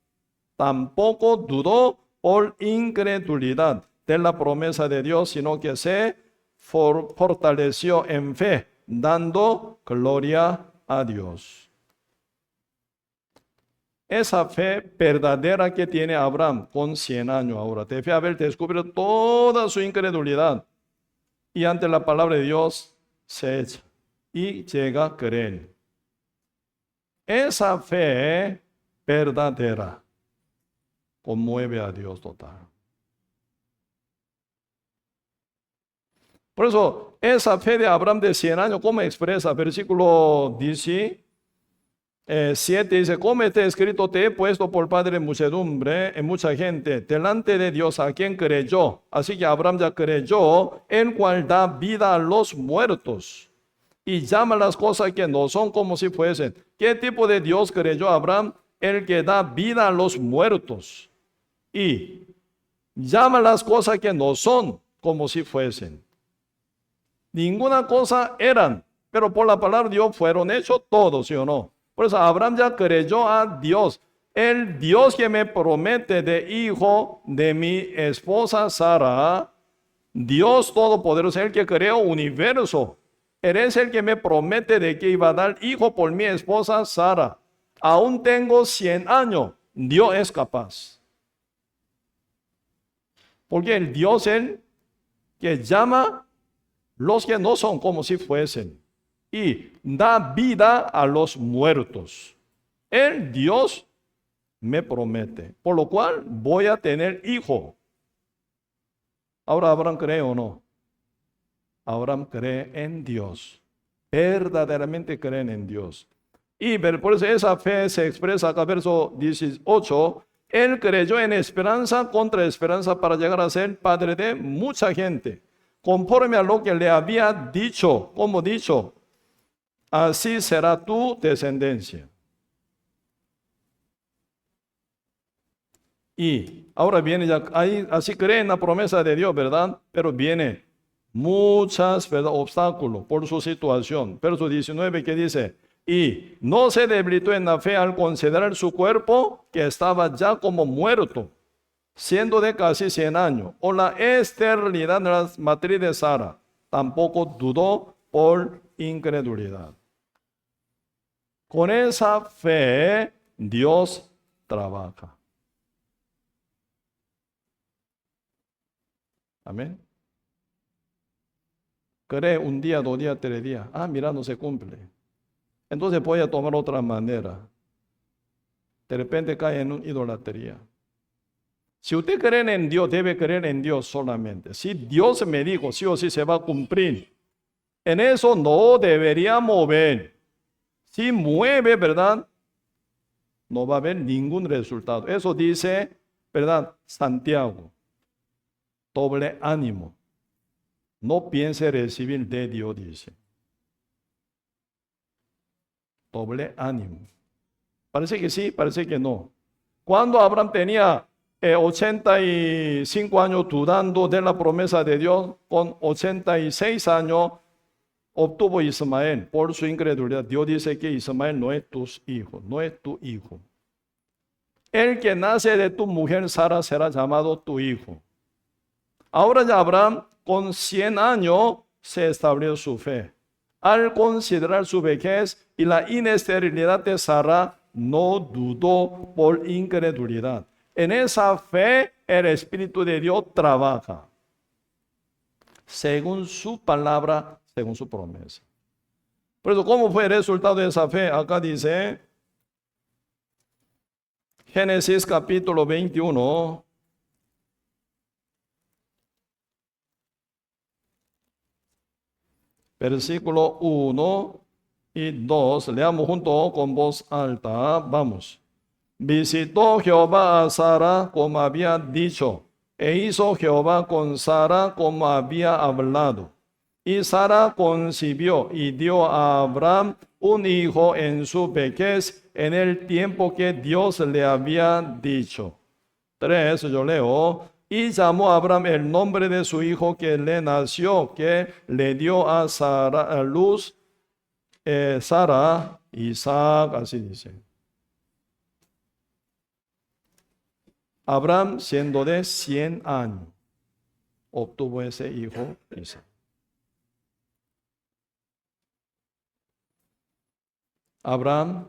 Tampoco dudó por incredulidad de la promesa de Dios, sino que se fortaleció en fe, dando gloria a Dios. Esa fe verdadera que tiene Abraham con 100 años ahora, debe haber descubierto toda su incredulidad y ante la palabra de Dios se echa y llega a creer. Esa fe verdadera conmueve a Dios total. Por eso, esa fe de Abraham de 100 años, ¿cómo expresa? Versículo 17 dice, como está escrito, te he puesto por padre en muchedumbre, en mucha gente, delante de Dios a quien creyó. Así que Abraham ya creyó, el cual da vida a los muertos y llama las cosas que no son como si fuesen. ¿Qué tipo de Dios creyó Abraham? El que da vida a los muertos y llama las cosas que no son como si fuesen. Ninguna cosa eran, pero por la palabra de Dios fueron hechos todos, ¿sí o no? Por eso Abraham ya creyó a Dios. El Dios que me promete de hijo de mi esposa Sara, Dios Todopoderoso, el que creó universo. Él es el que me promete de que iba a dar hijo por mi esposa Sara. Aún tengo 100 años. Dios es capaz. Porque el Dios es el que llama los que no son como si fuesen y da vida a los muertos. El Dios me promete, por lo cual voy a tener hijo. Ahora Abraham cree o no. Abraham cree en Dios. Verdaderamente creen en Dios. Y por eso esa fe se expresa acá, verso 18. Él creyó en esperanza contra esperanza para llegar a ser padre de mucha gente. Conforme a lo que le había dicho, como dicho, así será tu descendencia. Y ahora viene ya, ahí, así cree en la promesa de Dios, ¿verdad? Pero viene muchos obstáculos por su situación. Verso 19 que dice, y no se debilitó en la fe al considerar su cuerpo que estaba ya como muerto, siendo de casi 100 años, o la esterilidad de la matriz de Sara, tampoco dudó por incredulidad. Con esa fe, Dios trabaja. Amén. Cree un día, 2 días, 3 días. Ah, mira, no se cumple. Entonces voy a tomar otra manera. De repente cae en una idolatría. Si usted cree en Dios, debe creer en Dios solamente. Si Dios me dijo, sí o sí se va a cumplir, en eso no debería mover. Si mueve, ¿verdad? No va a haber ningún resultado. Eso dice, ¿verdad? Santiago. Doble ánimo. No piense recibir de Dios, dice. Doble ánimo. Parece que sí, parece que no. Cuando Abraham tenía 85 años dudando de la promesa de Dios, con 86 años obtuvo Ismael por su incredulidad. Dios dice que Ismael no es tu hijo, no es tu hijo. El que nace de tu mujer Sara será llamado tu hijo. Ahora ya Abraham con 100 años se estableció su fe. Al considerar su vejez y la inesterilidad de Sara, no dudó por incredulidad. En esa fe el Espíritu de Dios trabaja según su palabra, según su promesa. Por eso, ¿cómo fue el resultado de esa fe? Acá dice Génesis capítulo 21. Versículo 1 y 2. Leamos junto con voz alta. Vamos. Visitó Jehová a Sara como había dicho, e hizo Jehová con Sara como había hablado. Y Sara concibió y dio a Abraham un hijo en su vejez, en el tiempo que Dios le había dicho. 3, yo leo. Y llamó a Abraham el nombre de su hijo que le nació, que le dio a Sara a luz, Sara, Isaac, así dice. Abraham, siendo de 100 años, obtuvo ese hijo, Isaac. Abraham,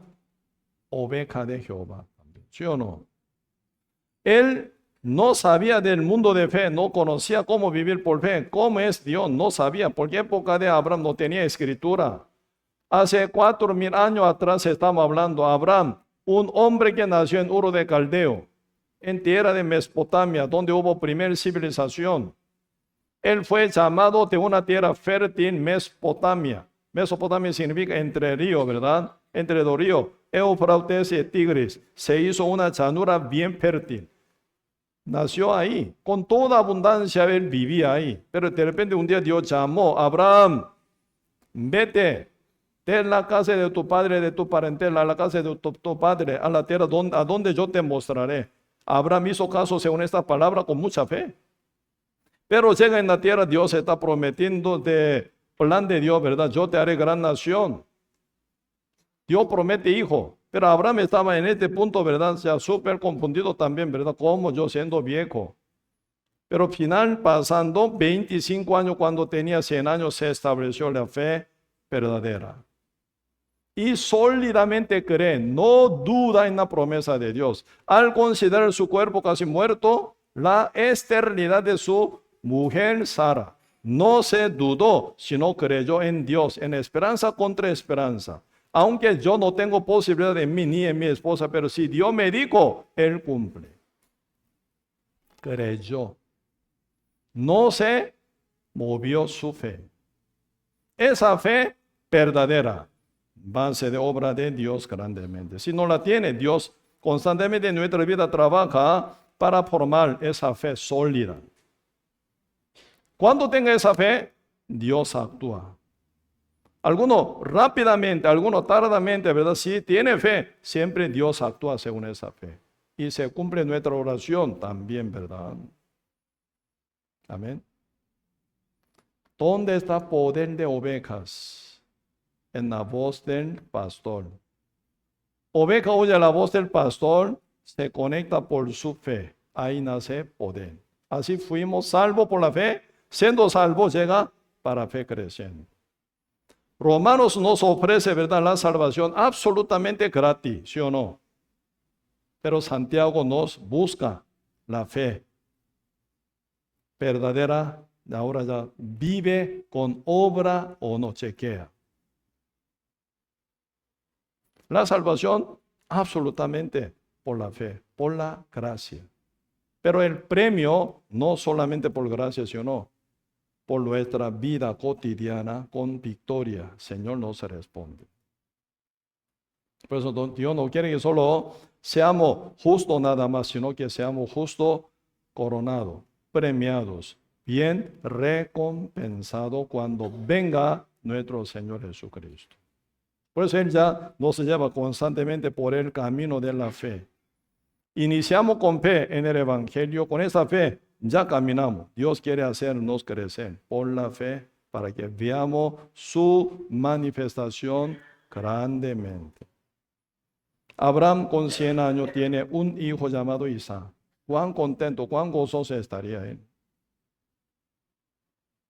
oveja de Jehová, ¿sí o no? Él no sabía del mundo de fe, no conocía cómo vivir por fe, cómo es Dios, no sabía. Porque época de Abraham no tenía escritura. Hace 4000 años atrás estamos hablando. Abraham, un hombre que nació en Ur de Caldeo, en tierra de Mesopotamia, donde hubo primera civilización. Él fue llamado de una tierra fértil, Mesopotamia. Mesopotamia significa entre ríos, ¿verdad? Entre dos ríos, Éufrates y Tigris. Se hizo una llanura bien fértil. Nació ahí, con toda abundancia él vivía ahí. Pero de repente un día Dios llamó a Abraham, vete de la casa de tu padre, de tu parentela, a la casa de tu padre, a la tierra a donde yo te mostraré. Abraham hizo caso según esta palabra con mucha fe. Pero llega en la tierra, Dios está prometiendo de plan de Dios, ¿verdad? Yo te haré gran nación. Dios promete hijo. Pero Abraham estaba en este punto, ¿verdad? Ya súper confundido también, ¿verdad? Como yo siendo viejo. Pero al final, pasando 25 años, cuando tenía 100 años, se estableció la fe verdadera. Y sólidamente cree, no duda en la promesa de Dios. Al considerar su cuerpo casi muerto, la esterilidad de su mujer Sara, no se dudó, sino creyó en Dios, en esperanza contra esperanza. Aunque yo no tengo posibilidad en mí ni en mi esposa, pero si Dios me dijo, Él cumple. Creyó. No se movió su fe. Esa fe verdadera, base de obra de Dios grandemente. Si no la tiene, Dios constantemente en nuestra vida trabaja para formar esa fe sólida. Cuando tenga esa fe, Dios actúa. Algunos rápidamente, algunos tardamente, ¿verdad? Si tiene fe, siempre Dios actúa según esa fe. Y se cumple nuestra oración también, ¿verdad? Amén. ¿Dónde está poder de ovejas? En la voz del pastor. Oveja oye la voz del pastor, se conecta por su fe. Ahí nace poder. Así fuimos salvos por la fe. Siendo salvos llega para fe creciente. Romanos nos ofrece, ¿verdad?, la salvación absolutamente gratis, ¿sí o no? Pero Santiago nos busca la fe verdadera, ahora ya vive con obra o no, chequea. La salvación absolutamente por la fe, por la gracia. Pero el premio no solamente por gracia, ¿sí o no? Por nuestra vida cotidiana con victoria, Señor nos responde. Por eso Dios no quiere que solo seamos justos nada más, sino que seamos justos coronados, premiados, bien recompensados cuando venga nuestro Señor Jesucristo. Por eso Él ya nos lleva constantemente por el camino de la fe. Iniciamos con fe en el Evangelio, con esa fe ya caminamos. Dios quiere hacernos crecer por la fe para que veamos su manifestación grandemente. Abraham con 100 años tiene un hijo llamado Isaac. Cuán contento, cuán gozoso estaría él.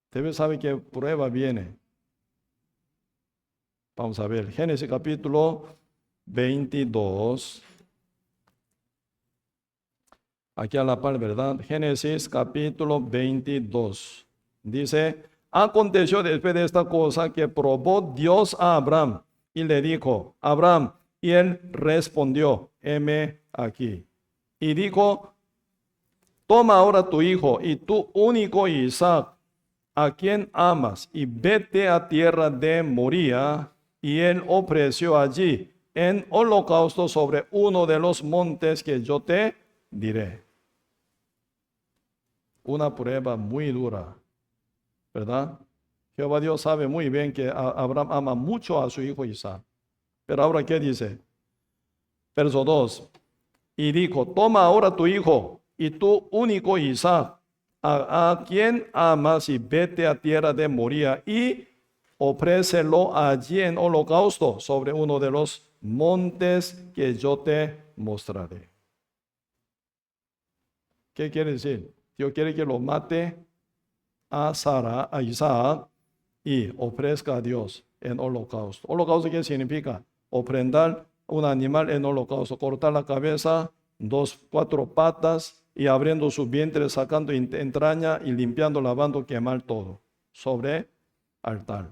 Usted sabe que prueba viene. Vamos a ver, Génesis capítulo 22. Aquí a la par, ¿verdad? Génesis capítulo 22. Dice, aconteció después de esta cosa que probó Dios a Abraham y le dijo, Abraham, y él respondió, heme aquí. Y dijo, toma ahora tu hijo y tu único Isaac, a quien amas, y vete a tierra de Moría. Y él ofreció allí en holocausto sobre uno de los montes que yo te diré. Una prueba muy dura, ¿verdad? Jehová Dios sabe muy bien que Abraham ama mucho a su hijo Isaac. Pero ahora, ¿qué dice? Verso 2. Y dijo, toma ahora tu hijo y tu único Isaac, a quien amas, y vete a tierra de Moría y ofrécelo allí en holocausto sobre uno de los montes que yo te mostraré. ¿Qué quiere decir? Dios quiere que lo mate a Sara, a Isaac, y ofrezca a Dios en holocausto. ¿Holocausto qué significa? Ofrendar un animal en holocausto, cortar la cabeza, 4 patas, y abriendo su vientre, sacando entraña y limpiando, lavando, quemar todo sobre altar.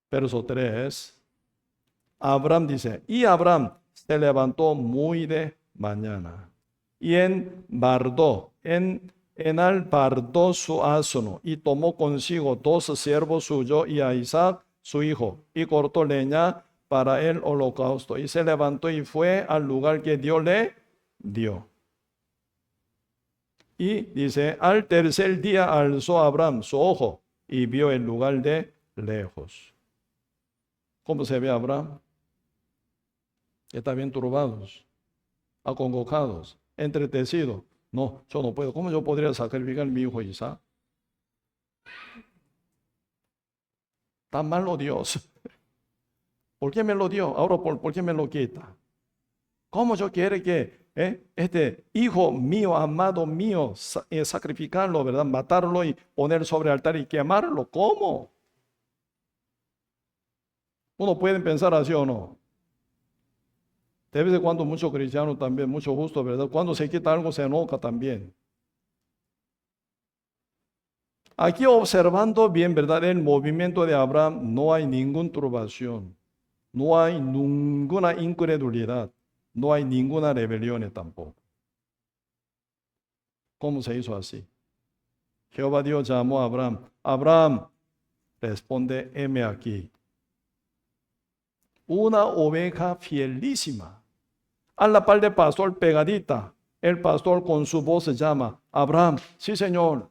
Verso 3. Abraham dice, y Abraham se levantó muy de mañana y enalbardó su asno y tomó consigo 2 siervos suyos y a Isaac su hijo, y cortó leña para el holocausto, y se levantó y fue al lugar que Dios le dio. Y dice, al tercer día alzó Abraham su ojo y vio el lugar de lejos. ¿Cómo se ve Abraham? Está bien turbados, acongojados, entretecidos. No, yo no puedo. ¿Cómo yo podría sacrificar a mi hijo Isaac? Tan malo Dios. ¿Por qué me lo dio? Ahora, ¿por qué me lo quita? ¿Cómo yo quiero que este hijo mío, amado mío, sacrificarlo, ¿verdad? Matarlo y poner sobre el altar y quemarlo? ¿Cómo? Uno puede pensar así o no. De vez en cuando muchos cristianos también, mucho justo, ¿verdad? Cuando se quita algo se enoja también. Aquí observando bien, ¿verdad? El movimiento de Abraham no hay ninguna turbación, no hay ninguna incredulidad, no hay ninguna rebelión tampoco. ¿Cómo se hizo así? Jehová Dios llamó a Abraham. Abraham, responde, heme aquí. Una oveja fielísima, a la par del pastor pegadita. El pastor con su voz se llama, Abraham, sí Señor,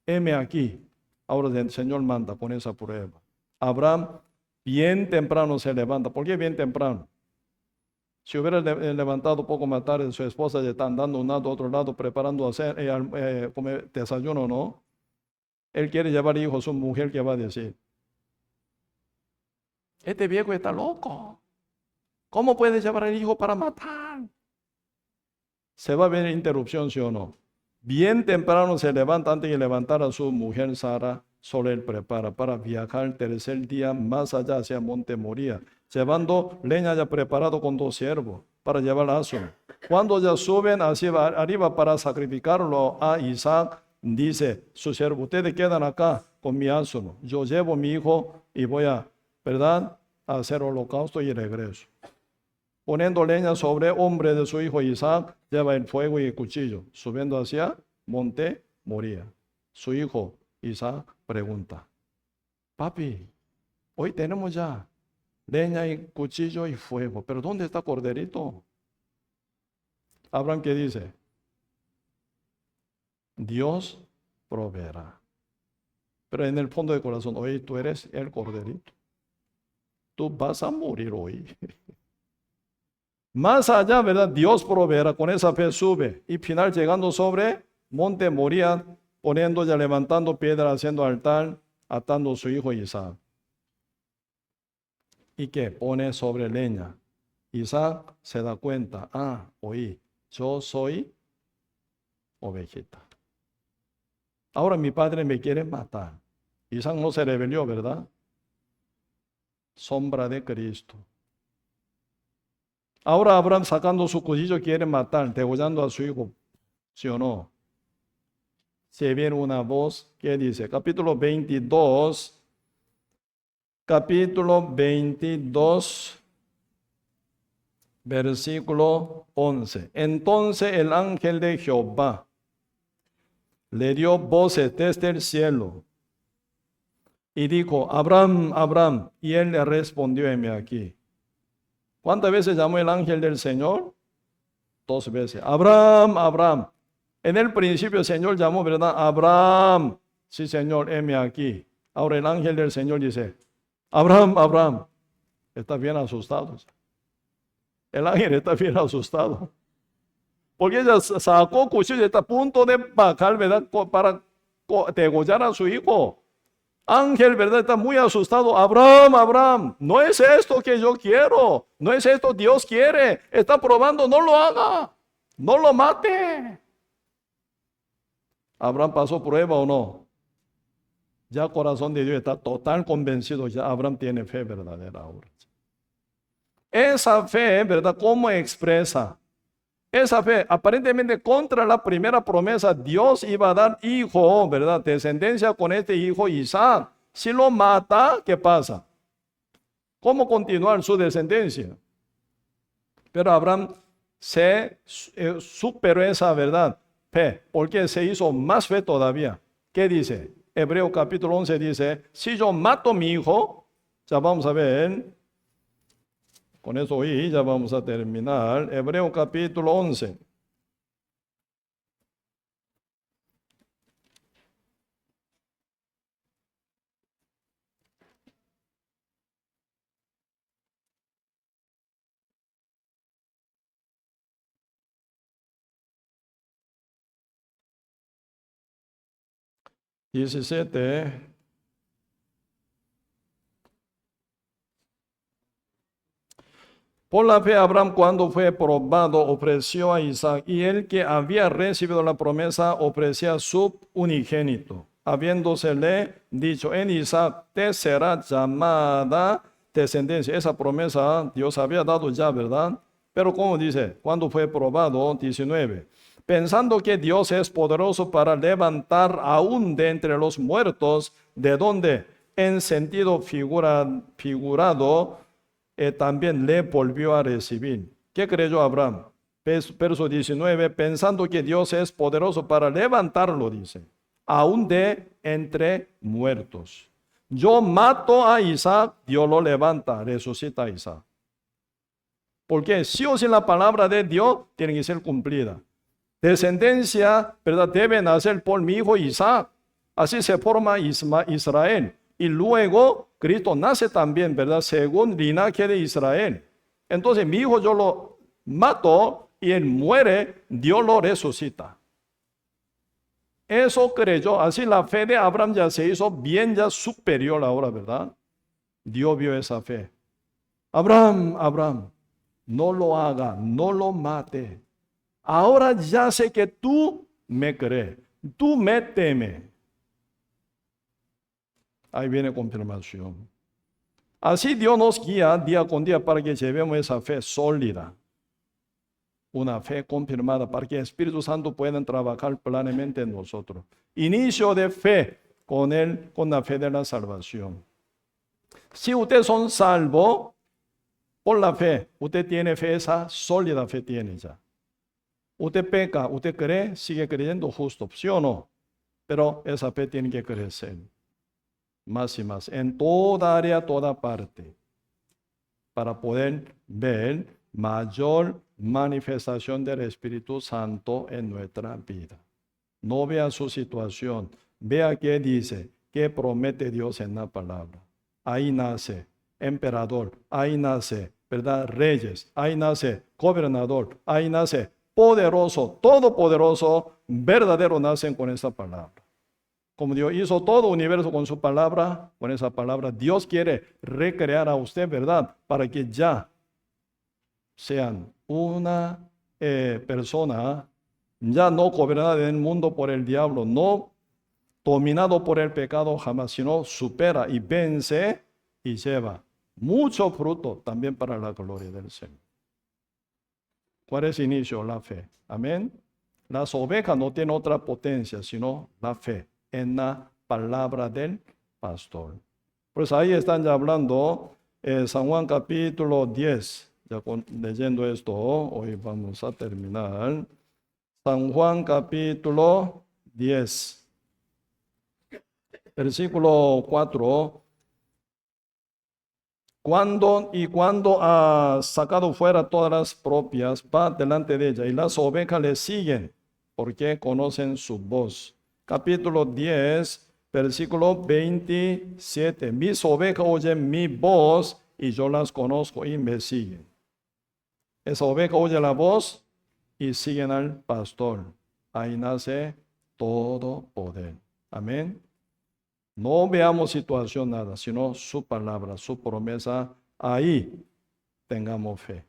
heme aquí. Ahora el Señor manda con esa prueba. Abraham bien temprano se levanta. ¿Por qué bien temprano? Si hubiera levantado poco más tarde, su esposa ya está andando de un lado a otro lado, preparando a hacer comer desayuno, ¿no? Él quiere llevar hijos, su mujer, ¿qué va a decir? Este viejo está loco. ¿Cómo puede llevar al hijo para matar? Se va a ver interrupción, ¿sí o no? Bien temprano se levanta antes de levantar a su mujer Sara. Solo él prepara para viajar el tercer día más allá hacia Monte Moría, llevando leña ya preparado con 2 siervos para llevar a asno. Cuando ya suben hacia arriba para sacrificarlo a Isaac, dice su siervo, ustedes quedan acá con mi asno, yo llevo a mi hijo y voy a, ¿verdad?, a hacer holocausto y regreso. Poniendo leña sobre hombre de su hijo Isaac, lleva el fuego y el cuchillo, subiendo hacia Monte Moría. Su hijo Isaac pregunta, papi, hoy tenemos ya leña y cuchillo y fuego, pero ¿dónde está corderito? Abraham, ¿qué dice? Dios proveerá. Pero en el fondo del corazón, oye, tú eres el corderito. Tú vas a morir hoy. Más allá, ¿verdad? Dios proveerá. Con esa fe sube. Y final llegando sobre Monte Moría, poniendo ya, levantando piedra, haciendo altar, atando a su hijo Isaac. ¿Y qué? Pone sobre leña. Isaac se da cuenta. Oí, yo soy ovejita. Ahora mi padre me quiere matar. Isaac no se rebelió, ¿verdad? sombra de Cristo. Ahora Abraham sacando su cuchillo quiere matar, degollando a su hijo, ¿sí o no? Se viene una voz que dice, capítulo 22, versículo 11. Entonces el ángel de Jehová le dio voces desde el cielo y dijo, Abraham, Abraham, y él le respondió, heme aquí. ¿Cuántas veces llamó el ángel del Señor? 2 veces. Abraham, Abraham. En el principio el Señor llamó, ¿verdad? Abraham. Sí, Señor, heme aquí. Ahora el ángel del Señor dice, Abraham, Abraham. Está bien asustado. El ángel está bien asustado. Porque ella sacó cuchillo y está a punto de bajar, ¿verdad? Para degollar a su hijo. Ángel, ¿verdad? Está muy asustado. Abraham, Abraham, no es esto que yo quiero. No es esto Dios quiere. Está probando, no lo haga. No lo mate. ¿Abraham pasó prueba o no? Ya el corazón de Dios está total convencido. Ya Abraham tiene fe verdadera ahora. Esa fe, ¿verdad? ¿Cómo expresa? Esa fe, aparentemente contra la primera promesa, Dios iba a dar hijo, ¿verdad? Descendencia con este hijo Isaac. Si lo mata, ¿qué pasa? ¿Cómo continuar su descendencia? Pero Abraham se superó esa verdad, fe, porque se hizo más fe todavía. ¿Qué dice? Hebreo capítulo 11 dice, si yo mato a mi hijo, ya vamos a ver. Con eso hoy ya vamos a terminar. Hebreo capítulo 11. (17) Por la fe Abraham, cuando fue probado, ofreció a Isaac, y el que había recibido la promesa ofrecía su unigénito, habiéndosele dicho, en Isaac te será llamada descendencia. Esa promesa Dios había dado ya, ¿verdad? Pero como dice, cuando fue probado, 19, pensando que Dios es poderoso para levantar aún de entre los muertos, ¿de donde? En sentido figurado, también le volvió a recibir. ¿Qué creyó Abraham? Verso 19, pensando que Dios es poderoso para levantarlo, dice, aún de entre muertos. Yo mato a Isaac, Dios lo levanta, resucita a Isaac. Porque sí o sí la palabra de Dios tiene que ser cumplida. Descendencia, ¿verdad? Debe nacer por mi hijo Isaac. Así se forma Israel. Y luego Cristo nace también, ¿verdad? Según linaje de Israel. Entonces mi hijo yo lo mato y él muere, Dios lo resucita. Eso creyó. Así la fe de Abraham ya se hizo bien, ya superior ahora, ¿verdad? Dios vio esa fe. Abraham, Abraham, no lo haga, no lo mate. Ahora ya sé que tú me crees, tú me temes. Ahí viene confirmación. Así Dios nos guía día con día para que llevemos esa fe sólida. Una fe confirmada para que el Espíritu Santo pueda trabajar plenamente en nosotros. Inicio de fe con la fe de la salvación. Si ustedes son salvos por la fe, usted tiene fe, esa sólida fe tiene ya. Usted peca, usted cree, sigue creyendo justo, ¿sí o no? Pero esa fe tiene que crecer. Más y más, en toda área, toda parte, para poder ver mayor manifestación del Espíritu Santo en nuestra vida. No vea su situación, vea qué dice, qué promete Dios en la palabra. Ahí nace emperador, ahí nace, ¿verdad? Reyes, ahí nace gobernador, ahí nace poderoso, todopoderoso, verdadero nacen con esa palabra. Como Dios hizo todo universo con su palabra, con esa palabra, Dios quiere recrear a usted, ¿verdad? Para que ya sean una persona ya no gobernada en el mundo por el diablo, no dominado por el pecado jamás, sino supera y vence y lleva mucho fruto también para la gloria del Señor. ¿Cuál es el inicio? La fe. Amén. Las ovejas no tienen otra potencia sino la fe en la palabra del pastor. Pues ahí están ya hablando San Juan capítulo 10. Ya leyendo esto, hoy vamos a terminar. San Juan capítulo 10. Versículo 4. Cuando ha sacado fuera todas las propias, va delante de ella, y las ovejas le siguen, porque conocen su voz. Capítulo 10, versículo 27. Mis ovejas oyen mi voz, y yo las conozco y me siguen. Esa oveja oye la voz y siguen al pastor. Ahí nace todo poder. Amén. No veamos situación nada, sino su palabra, su promesa. Ahí tengamos fe.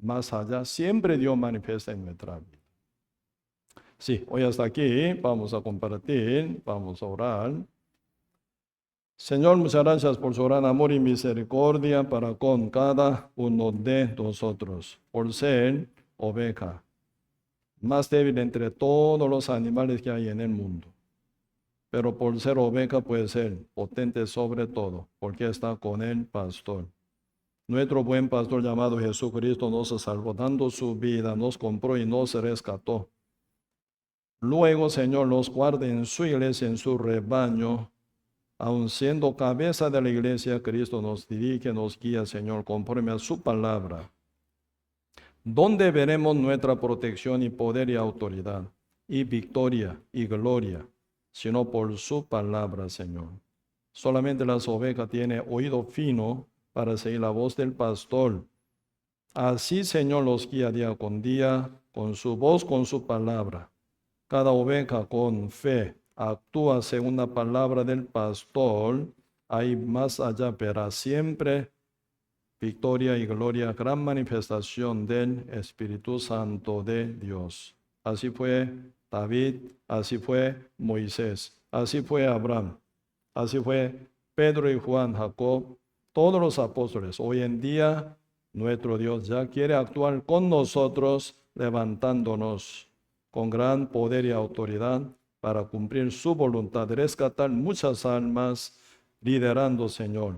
Más allá, siempre Dios manifiesta en nuestra vida. Sí, hoy hasta aquí vamos a compartir, vamos a orar. Señor, muchas gracias por su gran amor y misericordia para con cada uno de nosotros, por ser oveja, más débil entre todos los animales que hay en el mundo. Pero por ser oveja puede ser potente sobre todo, porque está con el pastor. Nuestro buen pastor llamado Jesucristo nos salvó, dando su vida, nos compró y nos rescató. Luego, Señor, nos guarda en su iglesia, en su rebaño. Aun siendo cabeza de la iglesia, Cristo nos dirige, nos guía, Señor, conforme a su palabra. ¿Dónde veremos nuestra protección y poder y autoridad, y victoria y gloria? Sino por su palabra, Señor. Solamente las ovejas tienen oído fino para seguir la voz del pastor. Así, Señor, los guía día con día, con su voz, con su palabra. Cada oveja con fe actúa según la palabra del pastor. Hay más allá, verá siempre victoria y gloria, gran manifestación del Espíritu Santo de Dios. Así fue David, así fue Moisés, así fue Abraham, así fue Pedro y Juan, Jacob, todos los apóstoles. Hoy en día nuestro Dios ya quiere actuar con nosotros, levantándonos con gran poder y autoridad para cumplir su voluntad, rescatar muchas almas, liderando, Señor,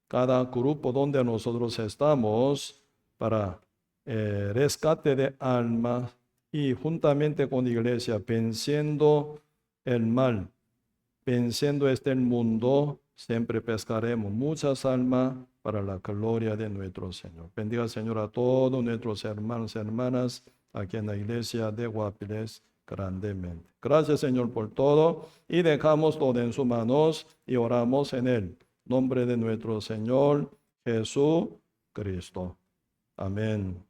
cada grupo donde nosotros estamos para rescate de almas, y juntamente con la iglesia, venciendo el mal, venciendo este mundo, siempre pescaremos muchas almas para la gloria de nuestro Señor. Bendiga, Señor, a todos nuestros hermanos y hermanas aquí en la iglesia de Guapiles grandemente. Gracias, Señor, por todo, y dejamos todo en sus manos y oramos en el nombre de nuestro Señor Jesucristo. Amén.